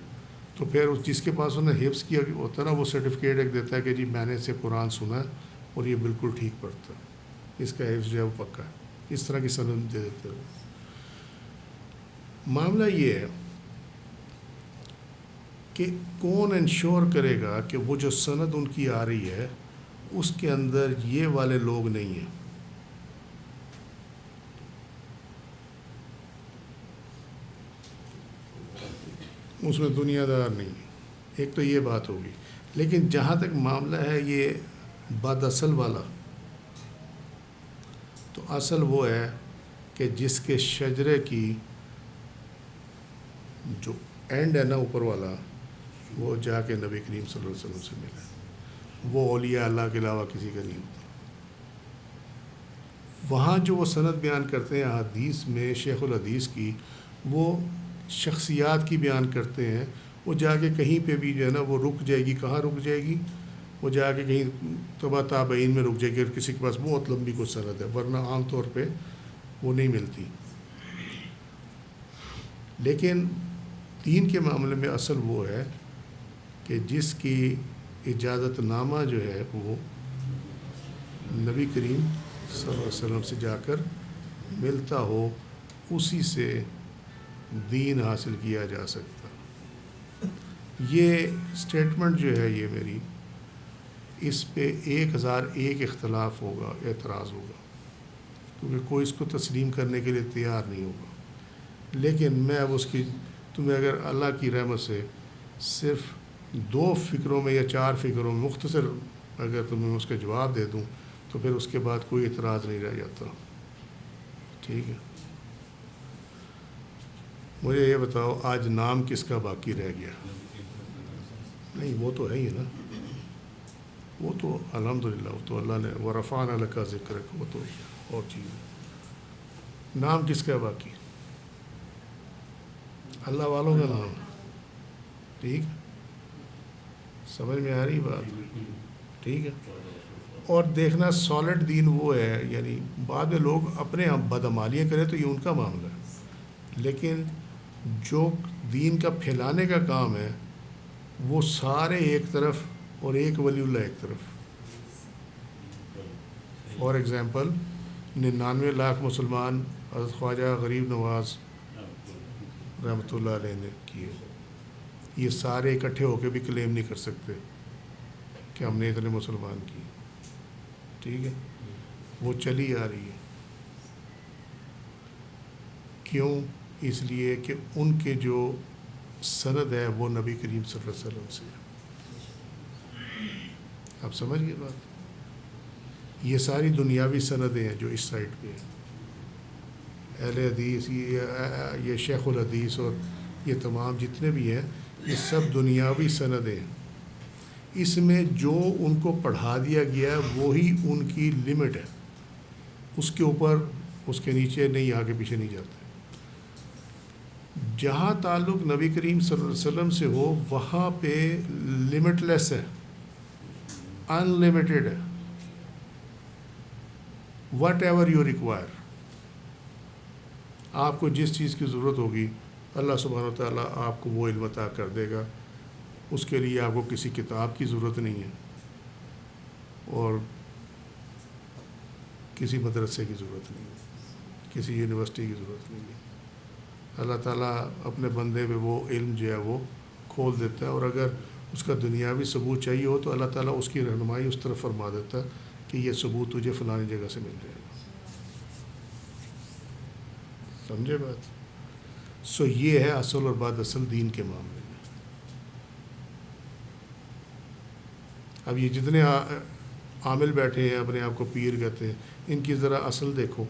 تو پھر اس جس کے پاس انہوں نے حفظ کیا ہوتا ہے نا, وہ سرٹیفکیٹ ایک دیتا ہے کہ جی میں نے اسے قرآن سنا ہے اور یہ بالکل ٹھیک پڑھتا ہے, اس کا حفظ جو ہے وہ پکا ہے. اس طرح کی سند دے دیتے ہیں. معاملہ یہ ہے کہ کون انشور کرے گا کہ وہ جو سند ان کی آ رہی ہے اس کے اندر یہ والے لوگ نہیں ہیں. اس میں دنیا دار نہیں ہے. ایک تو یہ بات ہوگی. لیکن جہاں تک معاملہ ہے یہ بد اصل والا, تو اصل وہ ہے کہ جس کے شجرے کی جو اینڈ ہے نا اوپر والا, وہ جا کے نبی کریم صلی اللہ علیہ وسلم سے ملا. وہ اولیاء اللہ کے علاوہ کسی کا نہیں ہوتا. وہاں جو وہ سند بیان کرتے ہیں حدیث میں شیخ الحدیث کی, وہ شخصیات کی بیان کرتے ہیں. وہ جا کے کہیں پہ بھی جو ہے نا وہ رک جائے گی. کہاں رک جائے گی؟ وہ جا کے کہیں تبع تابعین میں رک جائے گی, اور کسی کے پاس بہت لمبی کوئی سند ہے, ورنہ عام طور پہ وہ نہیں ملتی. لیکن دین کے معاملے میں اصل وہ ہے کہ جس کی اجازت نامہ جو ہے وہ نبی کریم صلی اللہ علیہ وسلم سے جا کر ملتا ہو, اسی سے دین حاصل کیا جا سکتا. یہ سٹیٹمنٹ جو ہے یہ میری, اس پہ 1001 اختلاف ہوگا, اعتراض ہوگا, کیونکہ کوئی اس کو تسلیم کرنے کے لیے تیار نہیں ہوگا. لیکن میں اب اس کی تمہیں اگر اللہ کی رحمت سے صرف 2 فکروں میں یا 4 فکروں میں مختصر اگر تمہیں اس کا جواب دے دوں تو پھر اس کے بعد کوئی اعتراض نہیں رہ جاتا. ٹھیک ہے, مجھے یہ بتاؤ آج نام کس کا باقی رہ گیا؟ نہیں, وہ تو ہے ہی نا, وہ تو الحمدللہ وہ تو اللہ نے ورفعنا لک ذکرک, وہ تو اور چیز ہے. نام کس کا باقی؟ اللہ والوں کا نام. ٹھیک, سمجھ میں آ رہی بات؟ ٹھیک ہے. اور دیکھنا سالڈ دین وہ ہے, یعنی بعد میں لوگ اپنے بدعمالیاں کریں تو یہ ان کا معاملہ ہے, لیکن جو دین کا پھیلانے کا کام ہے وہ سارے ایک طرف اور ایک ولی اللہ ایک طرف. فار ایگزامپل 99 لاکھ مسلمان حضرت خواجہ غریب نواز رحمۃ اللہ علیہ نے کیے, یہ سارے اکٹھے ہو کے بھی کلیم نہیں کر سکتے کہ ہم نے اتنے مسلمان کیے. ٹھیک ہے, وہ چلی آ رہی ہے. کیوں؟ اس لیے کہ ان کے جو سند ہے وہ نبی کریم صلی اللہ علیہ وسلم سے ہے. آپ سمجھ گئے بات؟ یہ ساری دنیاوی سندیں ہیں جو اس سائٹ پہ ہیں. اہل حدیث, یہ شیخ الحدیث اور یہ تمام جتنے بھی ہیں, یہ سب دنیاوی سندیں ہیں. اس میں جو ان کو پڑھا دیا گیا ہے وہی ان کی لمٹ ہے. اس کے اوپر, اس کے نیچے نہیں, آگے پیچھے نہیں جاتے. جہاں تعلق نبی کریم صلی اللہ علیہ وسلم سے ہو وہاں پہ لمٹ لیس ہے, ان لمیٹیڈ ہے. وٹ ایور یو ریکوائر, آپ کو جس چیز کی ضرورت ہوگی اللہ سبحانہ و تعالیٰ آپ کو وہ علم عطا کر دے گا. اس کے لیے آپ کو کسی کتاب کی ضرورت نہیں ہے اور کسی مدرسے کی ضرورت نہیں ہے, کسی یونیورسٹی کی ضرورت نہیں ہے. اللہ تعالیٰ اپنے بندے پہ وہ علم جو ہے وہ کھول دیتا ہے, اور اگر اس کا دنیاوی ثبوت چاہیے ہو تو اللہ تعالیٰ اس کی رہنمائی اس طرف فرما دیتا ہے کہ یہ ثبوت تجھے فلانی جگہ سے مل جائے گا. سمجھے بات؟ سو یہ ہے اصل اور بعد اصل دین کے معاملے میں. اب یہ جتنے عامل بیٹھے ہیں اپنے آپ کو پیر کہتے ہیں, ان کی ذرا اصل دیکھو.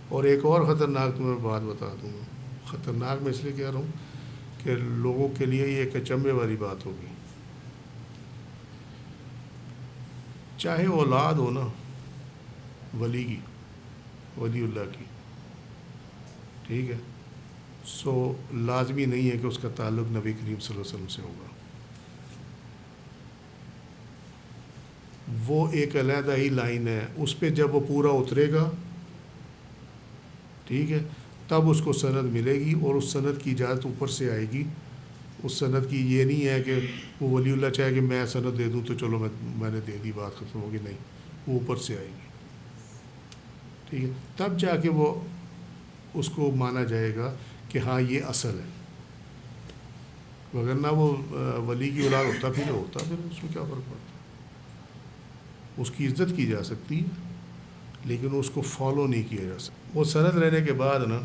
اور ایک اور خطرناک تمہیں بات بتا دوں گا. خطرناک میں اس لیے کہہ رہا ہوں کہ لوگوں کے لیے یہ ایک اچنبھے والی بات ہوگی. چاہے اولاد ہو نا ولی کی, ولی اللہ کی, ٹھیک ہے, سو لازمی نہیں ہے کہ اس کا تعلق نبی کریم صلی اللہ علیہ وسلم سے ہوگا. وہ ایک علیحدہ ہی لائن ہے, اس پہ جب وہ پورا اترے گا, ٹھیک ہے, تب اس کو سند ملے گی, اور اس سند کی اجازت اوپر سے آئے گی. اس سند کی یہ نہیں ہے کہ وہ ولی اللہ چاہے کہ میں سند دے دوں تو چلو میں نے دے دی, بات ختم ہوگی. نہیں, وہ اوپر سے آئے گی. ٹھیک ہے, تب جا کے وہ اس کو مانا جائے گا کہ ہاں یہ اصل ہے. وگرنہ وہ ولی کی اولاد ہوتا پھر اس میں کیا فرق پڑتا. اس کی عزت کی جا سکتی ہے لیکن اس کو فالو نہیں کیا جا سکتا. وہ سند رہنے کے بعد نا,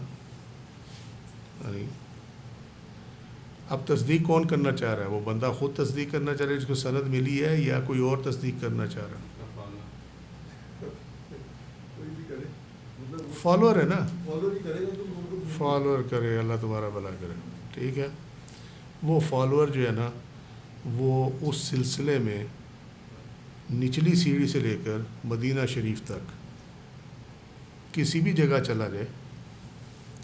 اب تصدیق کون کرنا چاہ رہا ہے؟ وہ بندہ خود تصدیق کرنا چاہ رہا ہے جس کو سند ملی ہے, یا کوئی اور تصدیق کرنا چاہ رہا ہے؟ فالوور ہے نا, فالوور کرے, اللہ تمہارا بھلا کرے. ٹھیک ہے, وہ فالوور جو ہے نا وہ اس سلسلے میں نچلی سیڑھی سے لے کر مدینہ شریف تک کسی بھی جگہ چلا جائے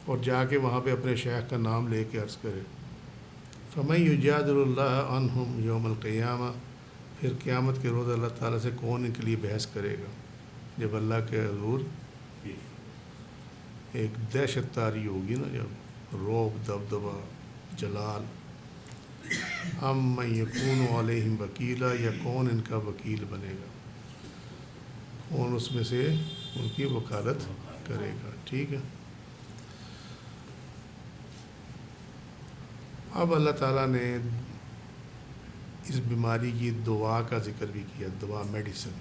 اور جا کے وہاں پہ اپنے شیخ کا نام لے کے عرض کرے فَمَن يُجَادِلُ اللَّهَ عَنْهُمْ يَوْمَ الْقِيَامَةِ, پھر قیامت کے روز اللہ تعالیٰ سے کون ان کے لیے بحث کرے گا جب اللہ کے حضور ایک دہشت طاری ہوگی نا, جب روب, دبدبا, جلال. اَمَّن يَكُونُ عَلَيْهِمْ وَكِيلًا, یا کون ان کا وکیل بنے گا, کون اس میں سے ان کی وکالت کرے گا. ٹھیک ہے, اب اللہ تعالیٰ نے اس بیماری کی دوا کا ذکر بھی کیا, دوا, میڈیسن.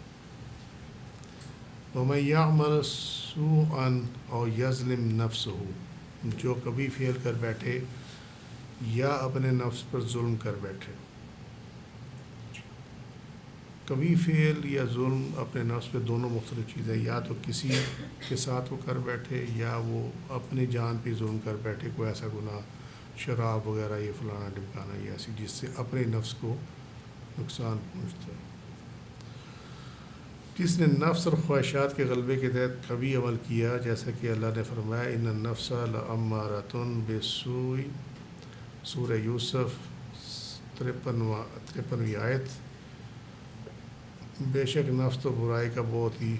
وَمَن يَعْمَلْ سُوءًا أَوْ يَظْلِمْ نَفْسَهُ, جو کبھی فعل کر بیٹھے یا اپنے نفس پر ظلم کر بیٹھے. کبھی فعل یا ظلم اپنے نفس پہ دونوں مختلف چیزیں, یا تو کسی کے ساتھ وہ کر بیٹھے یا وہ اپنی جان پہ ظلم کر بیٹھے, کوئی ایسا گناہ, شراب وغیرہ, یہ فلانا ڈمکانا, یہ ایسی جس سے اپنے نفس کو نقصان پہنچتا ہے. جس نے نفس اور خواہشات کے غلبے کے تحت کبھی عمل کیا, جیسا کہ اللہ نے فرمایا ان النفس لامارۃ بالسوء, سورہ یوسف 53ویں آیت. بے شک نفس تو برائی کا بہت ہی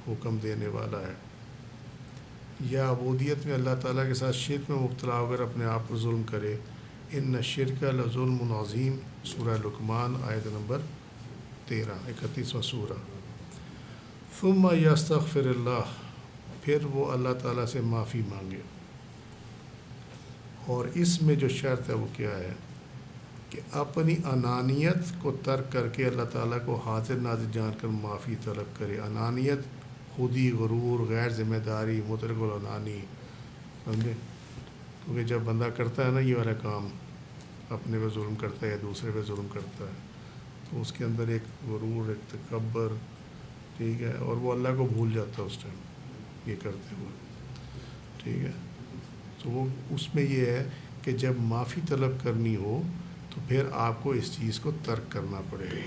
حکم دینے والا ہے. یا عبودیت میں اللہ تعالیٰ کے ساتھ شرک میں مبتلا ہو کر اپنے آپ پر ظلم کرے. ان الشرک لظلم عظیم, سورہ لقمان آیت نمبر 13, 31واں سورہ. ثم یستغفر اللہ, پھر وہ اللہ تعالیٰ سے معافی مانگے. اور اس میں جو شرط ہے وہ کیا ہے کہ اپنی انانیت کو ترک کر کے اللہ تعالیٰ کو حاضر ناظر جان کر معافی طلب کرے. انانیت خودی، غرور، غیر ذمہ داری، مطلق العنانی، سمجھے؟ کیونکہ جب بندہ کرتا ہے نا یہ والا کام، اپنے پہ ظلم کرتا ہے یا دوسرے پہ ظلم کرتا ہے، تو اس کے اندر ایک غرور، ایک تکبر، ٹھیک ہے، اور وہ اللہ کو بھول جاتا ہے اس ٹائم یہ کرتے ہوئے، ٹھیک ہے. تو وہ اس میں یہ ہے کہ جب معافی طلب کرنی ہو تو پھر آپ کو اس چیز کو ترک کرنا پڑے گا.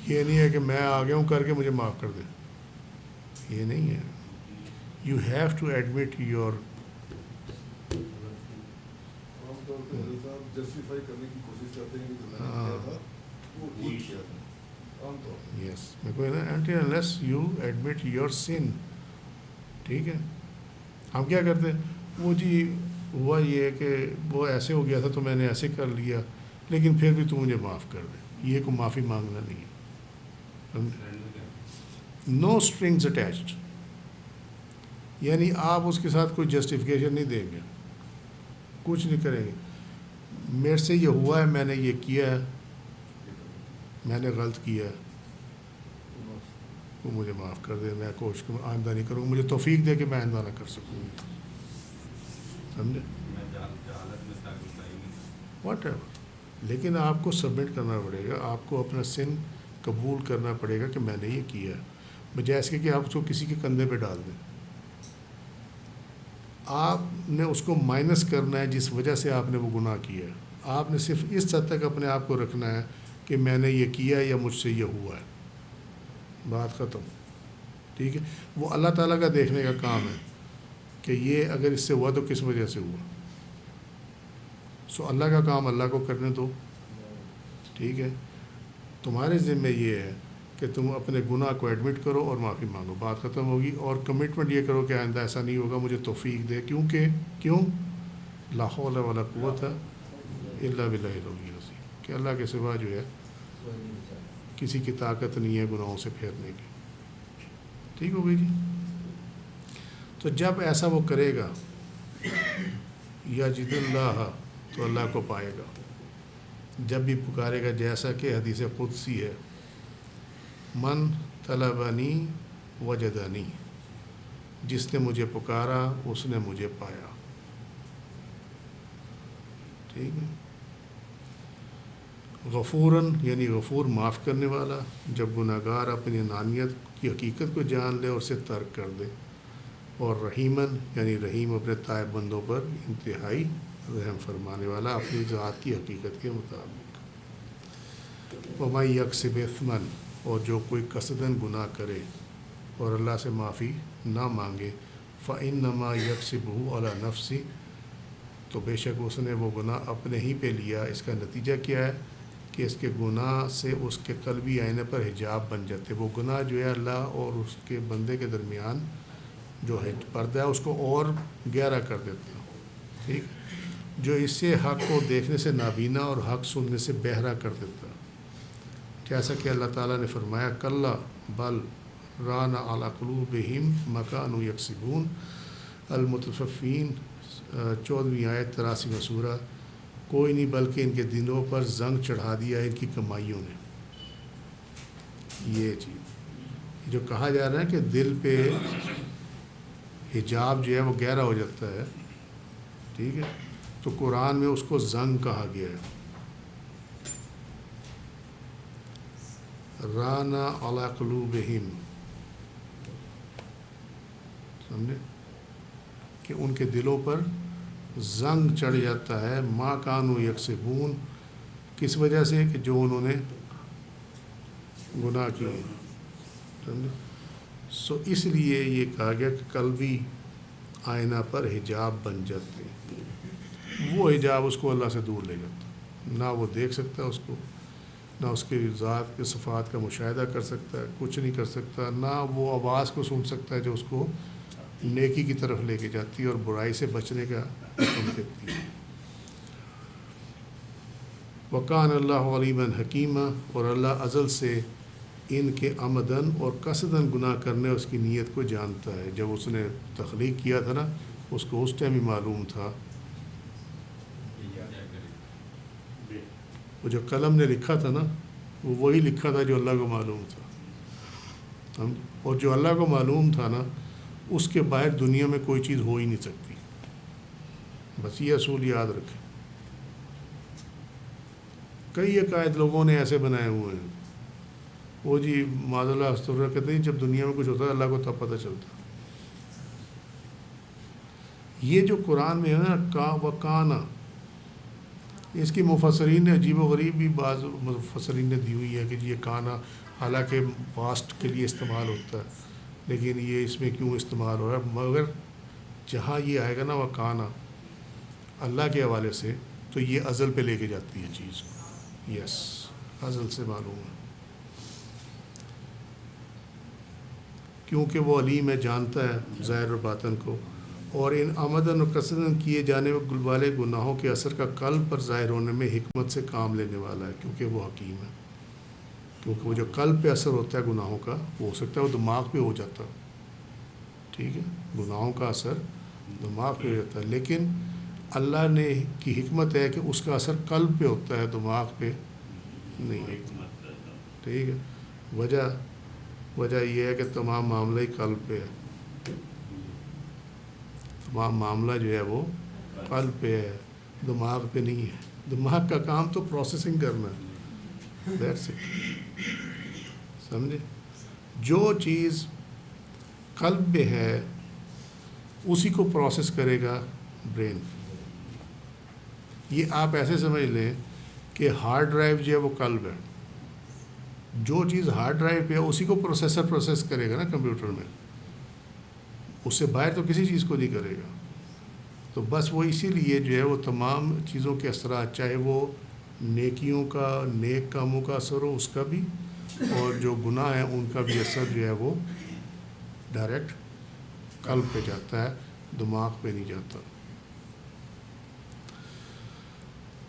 یہ نہیں ہے کہ میں آ گیا ہوں کر کے مجھے معاف کر دیں، یہ نہیں ہے. You have to admit your. عام طور پہ حضرت صاحب جسٹیفائی کرنے کی کوشش کرتے ہیں کہ جو میں نے کیا تھا وہ ٹھیک کیا تھا عام طور پہ. یس میں کوئی نا until unless you admit your sin. ٹھیک ہے. ہم کیا کرتے ہیں، وہ جی ہوا یہ ہے کہ وہ ایسے ہو گیا تھا تو میں نے ایسے کر لیا، لیکن پھر بھی تو مجھے معاف کر دے. یہ کو معافی مانگنا نہیں ہے. نو اسٹرنگز اٹیچڈ، یعنی آپ اس کے ساتھ کوئی جسٹیفیکیشن نہیں دیں گے، کچھ نہیں کریں گے. میرے سے یہ ہوا ہے، میں نے یہ کیا ہے، میں نے غلط کیا ہے، وہ مجھے معاف کر دے، میں کوشش آئندہ نہیں کروں، مجھے توفیق دے کہ میں آئندہ نہ کر سکوں. سمجھے؟ What ever. لیکن آپ کو سبمٹ کرنا پڑے گا، آپ کو اپنا سن قبول کرنا پڑے گا کہ میں نے یہ کیا ہے، بجائے اس کے کہ آپ اس کو کسی کے کندھے پہ ڈال دیں. آپ نے اس کو مائنس کرنا ہے جس وجہ سے آپ نے وہ گناہ کیا ہے. آپ نے صرف اس حد تک اپنے آپ کو رکھنا ہے کہ میں نے یہ کیا یا مجھ سے یہ ہوا ہے، بات ختم. ٹھیک ہے. وہ اللہ تعالیٰ کا دیکھنے کا کام ہے کہ یہ اگر اس سے ہوا تو کس وجہ سے ہوا. سو اللہ کا کام اللہ کو کرنے دو. ٹھیک ہے. تمہارے ذمہ یہ ہے کہ تم اپنے گناہ کو ایڈمٹ کرو اور معافی مانگو، بات ختم ہوگی. اور کمٹمنٹ یہ کرو کہ آئندہ ایسا نہیں ہوگا، مجھے توفیق دے. کیوں لا حول ولا قوت الا باللہ العلی العظیم، کہ اللہ کے سوا جو ہے کسی کی طاقت نہیں ہے گناہوں سے پھیرنے کی. ٹھیک ہو گئی جی. تو جب ایسا وہ کرے گا یجد اللہ، تو اللہ کو پائے گا. جب بھی پکارے گا، جیسا کہ حدیث قدسی ہے، من طلبنی وجدنی، جس نے مجھے پکارا اس نے مجھے پایا. ٹھیک ہے. غفوراً یعنی غفور معاف کرنے والا، جب گناہ گار اپنی انانیت کی حقیقت کو جان لے اور اسے ترک کر دے. اور رحیماً یعنی رحیم اپنے تائب بندوں پر انتہائی رحم فرمانے والا اپنی ذات کی حقیقت کے مطابق. وَمَن یکسب اثما، اور جو کوئی قصداً گناہ کرے اور اللہ سے معافی نہ مانگے، فإنما یکسبہ علی نفسہ، تو بے شک اس نے وہ گناہ اپنے ہی پہ لیا. اس کا نتیجہ کیا ہے کہ اس کے گناہ سے اس کے قلبی آئینے پر حجاب بن جاتے. وہ گناہ جو ہے اللہ اور اس کے بندے کے درمیان جو ہے پردہ ہے، اس کو اور گہرا کر دیتے ہیں. ٹھیک. جو اس سے حق کو دیکھنے سے نابینا اور حق سننے سے بہرا کر دیتا ہے. جیسا کہ اللہ تعالیٰ نے فرمایا، کلا بل ران علی قلوبہم ما کانوا یکسبون. المطففین 14ویں آیت 83واں سورہ. کوئی نہیں بلکہ ان کے دلوں پر زنگ چڑھا دیا ان کی کمائیوں نے. یہ چیز جو کہا جا رہا ہے کہ دل پہ حجاب جو ہے وہ گہرا ہو جاتا ہے، ٹھیک ہے، تو قرآن میں اس کو زنگ کہا گیا ہے. رانا علی قلوبہم، سمجھے، کہ ان کے دلوں پر زنگ چڑھ جاتا ہے. ما کانوا یکسبون، کس وجہ سے کہ جو انہوں نے گناہ کیے. سمجھے. سو اس لیے یہ کہا گیا کہ قلبی آئینہ پر حجاب بن جاتے ہیں. وہ حجاب اس کو اللہ سے دور لے جاتا، نہ وہ دیکھ سکتا اس کو، نہ اس کے ذات کے صفات کا مشاہدہ کر سکتا ہے، کچھ نہیں کر سکتا. نہ وہ آواز کو سن سکتا ہے جو اس کو نیکی کی طرف لے کے جاتی ہے اور برائی سے بچنے کا حکم دیتی ہے. وَكَانَ اللَّهُ عَلِيمًا حَكِيمًا، اور اللہ ازل سے ان کے عمدن اور قصدن گناہ کرنے اس کی نیت کو جانتا ہے. جب اس نے تخلیق کیا تھا نا، اس کو اس ٹائم ہی معلوم تھا وہ جو قلم نے لکھا تھا نا وہ وہی لکھا تھا جو اللہ کو معلوم تھا، اور جو اللہ کو معلوم تھا نا اس کے باہر دنیا میں کوئی چیز ہو ہی نہیں سکتی. بس یہ اصول یاد رکھیں. کئی عقائد لوگوں نے ایسے بنائے ہوئے ہیں، وہ جی معاذ اللہ استغفر کہتے ہیں جب دنیا میں کچھ ہوتا ہے اللہ کو تب پتہ چلتا. یہ جو قرآن میں ہے نا کا و کانا، اس کی مفسرین نے عجیب و غریب بھی بعض مفسرین نے دی ہوئی ہے کہ یہ کانا حالانکہ پاسٹ کے لیے استعمال ہوتا ہے لیکن یہ اس میں کیوں استعمال ہو رہا ہے، مگر جہاں یہ آئے گا نا وہ کانا اللہ کے حوالے سے تو یہ ازل پہ لے کے جاتی ہے چیز کو. یس ازل سے معلوم ہے کیونکہ وہ علیم ہے، جانتا ہے ظاہر اور باطن کو. اور ان آمدن و قصدن کیے جانے والے گناہوں کے اثر کا قلب پر ظاہر ہونے میں حکمت سے کام لینے والا ہے کیونکہ وہ حکیم ہے. کیونکہ وہ جو قلب پہ اثر ہوتا ہے گناہوں کا وہ ہو سکتا ہے وہ دماغ پہ ہو جاتا، ٹھیک ہے، گناہوں کا اثر دماغ پہ ہو جاتا ہے، لیکن اللہ نے کی حکمت ہے کہ اس کا اثر قلب پہ ہوتا ہے، دماغ پہ نہیں ہوتا. ٹھیک ہے، وجہ یہ ہے کہ تمام معاملہ ہی قلب پہ ہے. تمام معاملہ جو ہے وہ قلب پہ ہے، دماغ پہ نہیں ہے. دماغ کا کام تو پروسیسنگ کرنا ہے. That's it. سمجھے؟ جو چیز قلب میں ہے اسی کو پروسیس کرے گا برین. یہ آپ ایسے سمجھ لیں کہ ہارڈ ڈرائیو جو ہے وہ قلب ہے. جو چیز ہارڈ ڈرائیو پہ ہے اسی کو پروسیسر پروسیس کرے گا نا کمپیوٹر میں، اس سے باہر تو کسی چیز کو نہیں کرے گا. تو بس وہ اسی لیے جو ہے وہ تمام چیزوں کے اثرات، چاہے وہ نیکیوں کا نیک کاموں کا اثر ہو اس کا بھی، اور جو گناہ ہیں ان کا بھی اثر جو ہے وہ ڈائریکٹ قلب پہ جاتا ہے، دماغ پہ نہیں جاتا.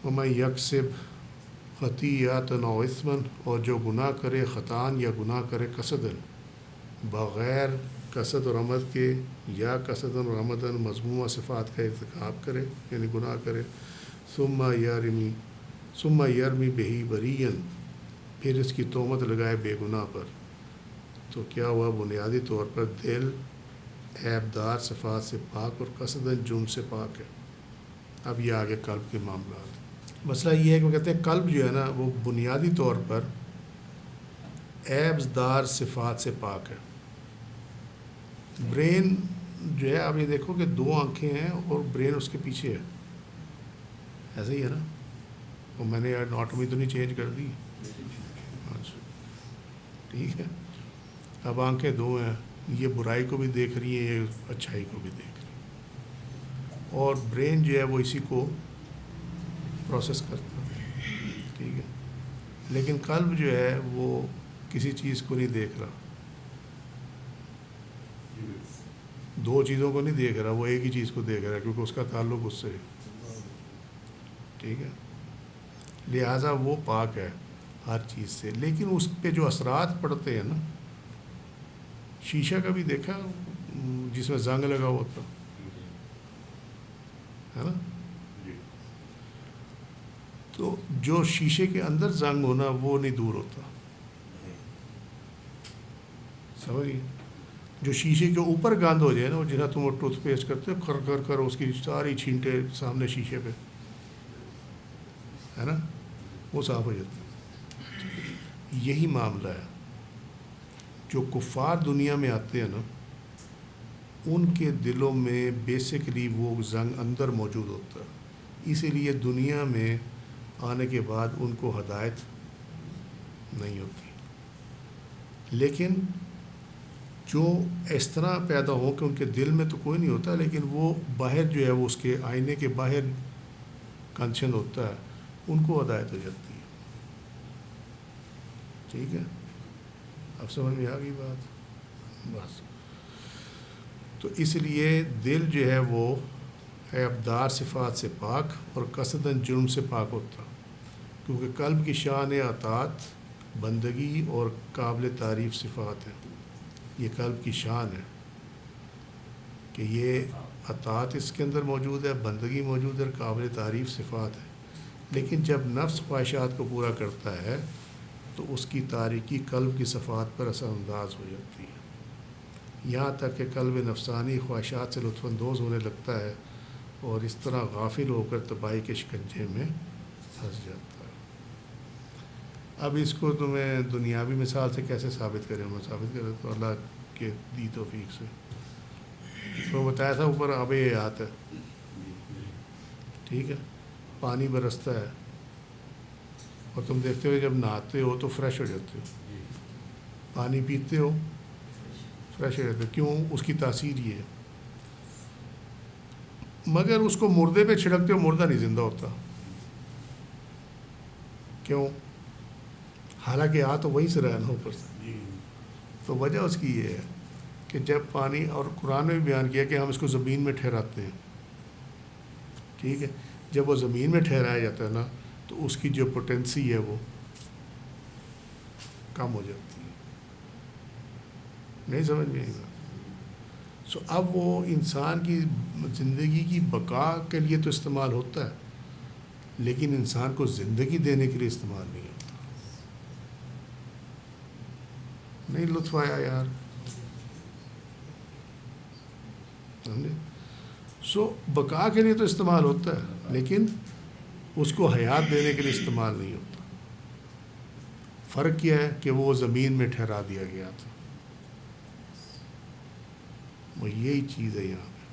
وَمَن يَكْسِبْ خَطِيئَةً أَوْ إِثْمًا، اور جو گناہ کرے خطاً یا گناہ کرے قصداً، بغیر قصد اور عمد کے، یا قصداً اور عمداً مذمومہ صفات کا ارتکاب کرے یعنی گناہ کرے، ثم یرمی بہی بریئن، پھر اس کی تہمت لگائے بے گناہ پر، تو کیا ہوا؟ بنیادی طور پر دل عیب دار صفات سے پاک اور قصداً جرم سے پاک ہے. اب یہ آگے قلب کے معاملات. مسئلہ یہ ہے کہ وہ کہتے ہیں قلب جو ہے نا وہ بنیادی طور پر عیب دار صفات سے پاک ہے. برین جو ہے آپ یہ دیکھو کہ 2 آنکھیں ہیں اور برین اس کے پیچھے ہے، ایسا ہی ہے نا. وہ میں نے اناٹومی تو نہیں چینج کر دی. اچھا ٹھیک ہے. اب آنکھیں 2 ہیں، یہ برائی کو بھی دیکھ رہی ہیں، یہ اچھائی کو بھی دیکھ رہی ہیں، اور برین جو ہے وہ اسی کو پروسیس کرتا ہے. ٹھیک ہے، لیکن قلب جو ہے وہ کسی چیز کو نہیں دیکھ رہا، 2 چیزوں کو نہیں دیکھ رہا، وہ ایک ہی چیز کو دیکھ رہا ہے کیونکہ اس کا تعلق اس سے ہے. ٹھیک ہے، لہٰذا وہ پاک ہے ہر چیز سے. لیکن اس پہ جو اثرات پڑتے ہیں نا، شیشہ کا بھی دیکھا جس میں زنگ لگا ہوا تھا ہے نا، تو جو شیشے کے اندر زنگ ہونا وہ نہیں دور ہوتا، سمجھیے. جو شیشے کے اوپر گند ہو جائے نا، وہ جہاں تم وہ ٹوتھ پیسٹ کرتے ہو کر کر کر اس کی ساری چھینٹے سامنے شیشے پہ ہے نا، وہ صاف ہو جاتا ہے. یہی معاملہ ہے. جو کفار دنیا میں آتے ہیں نا ان کے دلوں میں بیسکلی وہ زنگ اندر موجود ہوتا ہے، اسی لیے دنیا میں آنے کے بعد ان کو ہدایت نہیں ہوتی. لیکن جو اس طرح پیدا ہو کہ ان کے دل میں تو کوئی نہیں ہوتا لیکن وہ باہر جو ہے وہ اس کے آئینے کے باہر کنشن ہوتا ہے، ان کو ہدایت ہو جاتی ہے. ٹھیک ہے، اب سمجھ میں آ گئی بات. بس تو اس لیے دل جو ہے وہ عیبدار صفات سے پاک اور قصداً جرم سے پاک ہوتا، کیونکہ قلب کی شان اطاعت بندگی اور قابل تعریف صفات ہیں. یہ قلب کی شان ہے کہ یہ اطاعت اس کے اندر موجود ہے، بندگی موجود ہے، قابل تعریف صفات ہے. لیکن جب نفس خواہشات کو پورا کرتا ہے تو اس کی تاریکی قلب کی صفات پر اثر انداز ہو جاتی ہے، یہاں تک کہ قلب نفسانی خواہشات سے لطف اندوز ہونے لگتا ہے اور اس طرح غافل ہو کر تباہی کے شکنجے میں پھنس جاتا ہے۔ اب اس کو تمہیں دنیاوی مثال سے کیسے ثابت کریں؟ میں ثابت کریں تو اللہ کے دی توفیق سے تو بتایا تھا اوپر آب حیات ہے، ٹھیک ہے، پانی برستا ہے اور تم دیکھتے ہو جب نہاتے ہو تو فریش ہو جاتے ہو، پانی پیتے ہو فریش ہو جاتے ہو، کیوں؟ اس کی تاثیر یہ ہے، مگر اس کو مردے پہ چھڑکتے ہو مردہ نہیں زندہ ہوتا، کیوں؟ حالانکہ آ تو وہیں سے رہا نا اوپر سے، تو وجہ اس کی یہ ہے کہ جب پانی، اور قرآن نے بھی بیان کیا کہ ہم اس کو زمین میں ٹھہراتے ہیں، ٹھیک ہے، جب وہ زمین میں ٹھہرایا جاتا ہے نا تو اس کی جو پوٹینسی ہے وہ کم ہو جاتی ہے، نہیں سمجھ میں آئی بات؟ سو اب وہ انسان کی زندگی کی بقا کے لیے تو استعمال ہوتا ہے، لیکن انسان کو زندگی دینے کے لیے استعمال نہیں ہوتا۔ نہیں لطف آیا یار؟ سمجھے؟ سو بقا کے لیے تو استعمال ہوتا ہے لیکن اس کو حیات دینے کے لیے استعمال نہیں ہوتا۔ فرق کیا ہے کہ وہ زمین میں ٹھہرا دیا گیا تھا، وہ یہی چیز ہے یہاں پہ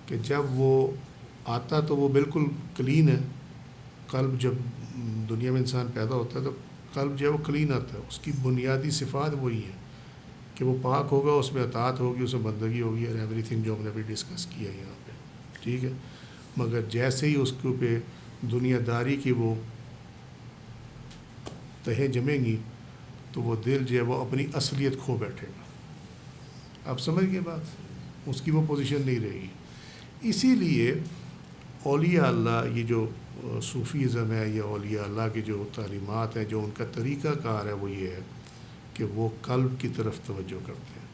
کہ جب وہ آتا تو وہ بالکل کلین ہے، قلب جب دنیا میں انسان پیدا ہوتا ہے تو قلب جو ہے وہ کلین آتا ہے، اس کی بنیادی صفات وہی ہے کہ وہ پاک ہوگا، اس میں اطاعت ہوگی، اس میں بندگی ہوگی اور ایوری تھنگ جو ہم نے ابھی ڈسکس کیا یہاں پہ، ٹھیک ہے۔ مگر جیسے ہی اس کے پہ دنیا داری کی وہ تہیں جمیں گی تو وہ دل جو ہے وہ اپنی اصلیت کھو بیٹھے گا۔ آپ سمجھ گئے بات؟ اس کی وہ پوزیشن نہیں رہے گی۔ اسی لیے اولیاء اللہ، یہ جو صوفیزم ہے یا اولیاء اللہ کی جو تعلیمات ہیں، جو ان کا طریقہ کار ہے وہ یہ ہے کہ وہ قلب کی طرف توجہ کرتے ہیں،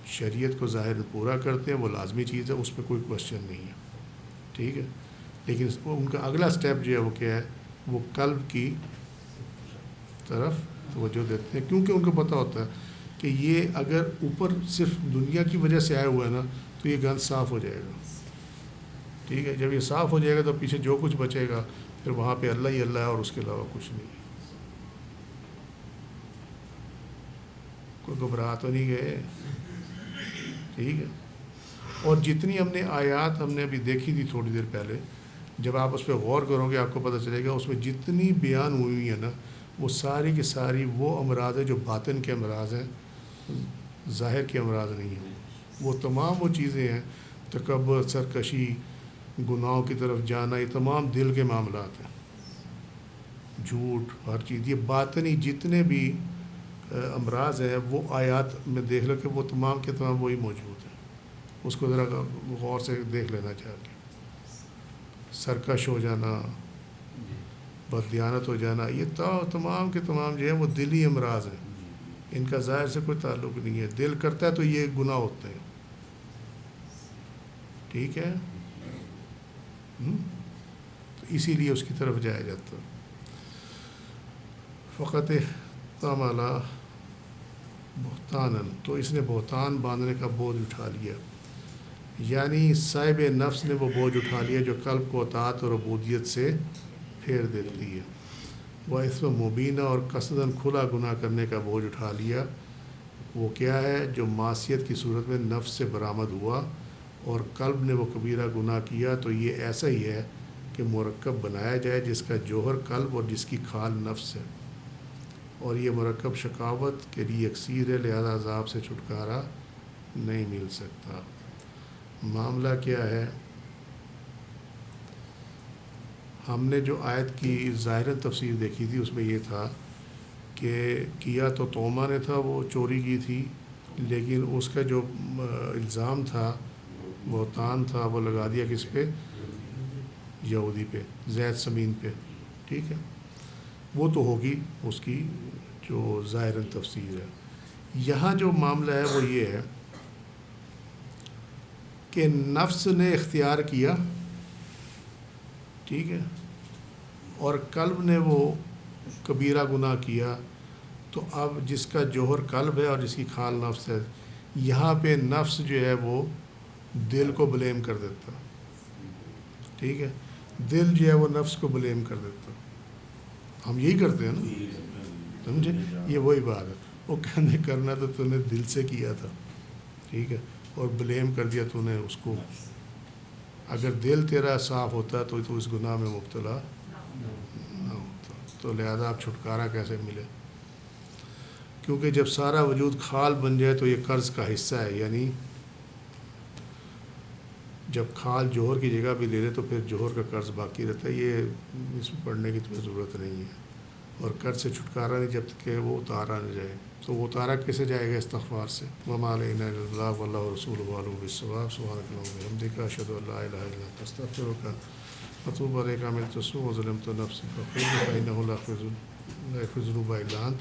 شریعت کو ظاہر میں پورا کرتے ہیں، وہ لازمی چیز ہے، اس پہ کوئی کوشچن نہیں ہے، ٹھیک ہے، لیکن ان کا اگلا سٹیپ جو ہے وہ کیا ہے؟ وہ قلب کی طرف توجہ دیتے ہیں، کیونکہ ان کو پتہ ہوتا ہے کہ یہ اگر اوپر صرف دنیا کی وجہ سے آیا ہوا ہے نا تو یہ گند صاف ہو جائے گا، ٹھیک ہے، جب یہ صاف ہو جائے گا تو پیچھے جو کچھ بچے گا پھر وہاں پہ اللہ ہی اللہ ہے اور اس کے علاوہ کچھ نہیں ہے۔ کوئی گھبرا تو نہیں گئے؟ ٹھیک ہے، اور جتنی ہم نے آیات ہم نے ابھی دیکھی تھی تھوڑی دیر پہلے، جب آپ اس پہ غور کرو گے آپ کو پتہ چلے گا اس میں جتنی بیان ہوئی ہیں نا وہ ساری کی ساری وہ امراض ہیں جو باطن کے امراض ہیں، ظاہر کے امراض نہیں ہیں، وہ تمام وہ چیزیں ہیں، تکبر، سرکشی، گناہوں کی طرف جانا، یہ تمام دل کے معاملات ہیں، جھوٹ، ہر چیز، یہ باطنی جتنے بھی امراض ہیں وہ آیات میں دیکھ لو کہ وہ تمام کے تمام وہی موجود ہیں، اس کو ذرا غور سے دیکھ لینا چاہیے۔ سرکش ہو جانا، بددیانت ہو جانا، یہ تمام کے تمام جو ہیں وہ دلی امراض ہیں، ان کا ظاہر سے کوئی تعلق نہیں ہے، دل کرتا ہے تو یہ گناہ ہوتے ہیں، ٹھیک ہے، تو اسی لیے اس کی طرف جایا جاتا ہے۔ فقط تعملہ بہتانن، تو اس نے بہتان باندھنے کا بوجھ اٹھا لیا، یعنی صاحب نفس نے وہ بوجھ اٹھا لیا جو قلب کو اطاعت اور عبودیت سے پھیر دیتی ہے، وہ اس میں مبینہ اور قصداً کھلا گناہ کرنے کا بوجھ اٹھا لیا، وہ کیا ہے؟ جو معصیت کی صورت میں نفس سے برآمد ہوا اور قلب نے وہ کبیرہ گناہ کیا، تو یہ ایسا ہی ہے کہ مرکب بنایا جائے جس کا جوہر قلب اور جس کی کھال نفس ہے، اور یہ مرکب شقاوت کے لیے یکسیر ہے، لہذا عذاب سے چھٹکارا نہیں مل سکتا۔ معاملہ کیا ہے؟ ہم نے جو آیت کی ظاہر تفسیر دیکھی تھی اس میں یہ تھا کہ کیا تو توما نے تھا، وہ چوری کی تھی، لیکن اس کا جو الزام تھا، بہتان تھا، وہ لگا دیا کس پہ؟ یہودی پہ، زید سمین پہ، ٹھیک ہے، وہ تو ہوگی اس کی جو ظاہر تفسیر ہے۔ یہاں جو معاملہ ہے وہ یہ ہے کہ نفس نے اختیار کیا ٹھیک ہے، اور قلب نے وہ کبیرہ گناہ کیا، تو اب جس کا جوہر قلب ہے اور جس کی کھال نفس ہے، یہاں پہ نفس جو ہے وہ دل کو بلیم کر دیتا، ٹھیک ہے، دل جو ہے وہ نفس کو بلیم کر دیتا. ہم یہی کرتے ہیں نا، سمجھے، یہ وہی بات ہے. وہ کہنے کرنا تو نے دل سے کیا تھا، ٹھیک ہے، اور بلیم کر دیا تو نے اس کو. اگر دل تیرا صاف ہوتا تو اس گناہ میں مبتلا نہ ہوتا. تو لہذا اب چھٹکارا کیسے ملے؟ کیونکہ جب سارا وجود کھال بن جائے تو یہ قرض کا حصہ ہے. یعنی جب کھال جوہر کی جگہ بھی لے لے تو پھر جوہر کا قرض باقی رہتا ہے. یہ اس میں پڑھنے کی تمہیں ضرورت نہیں ہے. اور قرض سے چھٹکارا نہیں جب تک کہ وہ اتارا نہ جائے. تو وہ اتارا کیسے جائے گا؟ استغفار سے. وما علینا الا البلاغ واللہ ورسولہ اعلم بالصواب. سبحانک اللہم وبحمدک اشہد ان لا الہ الا انت استغفرک واتوب الیک. عملت السوء وظلمت نفسی فاغفر لي فانہ لا یغفر الذنوب الا انت.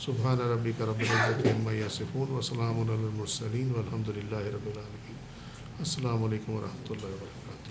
سبحان ربک رب العزۃ عما یصفون وسلام علی المرسلین والحمد للہ رب العالمین. السلام علیکم ورحمۃ اللہ وبرکاتہ.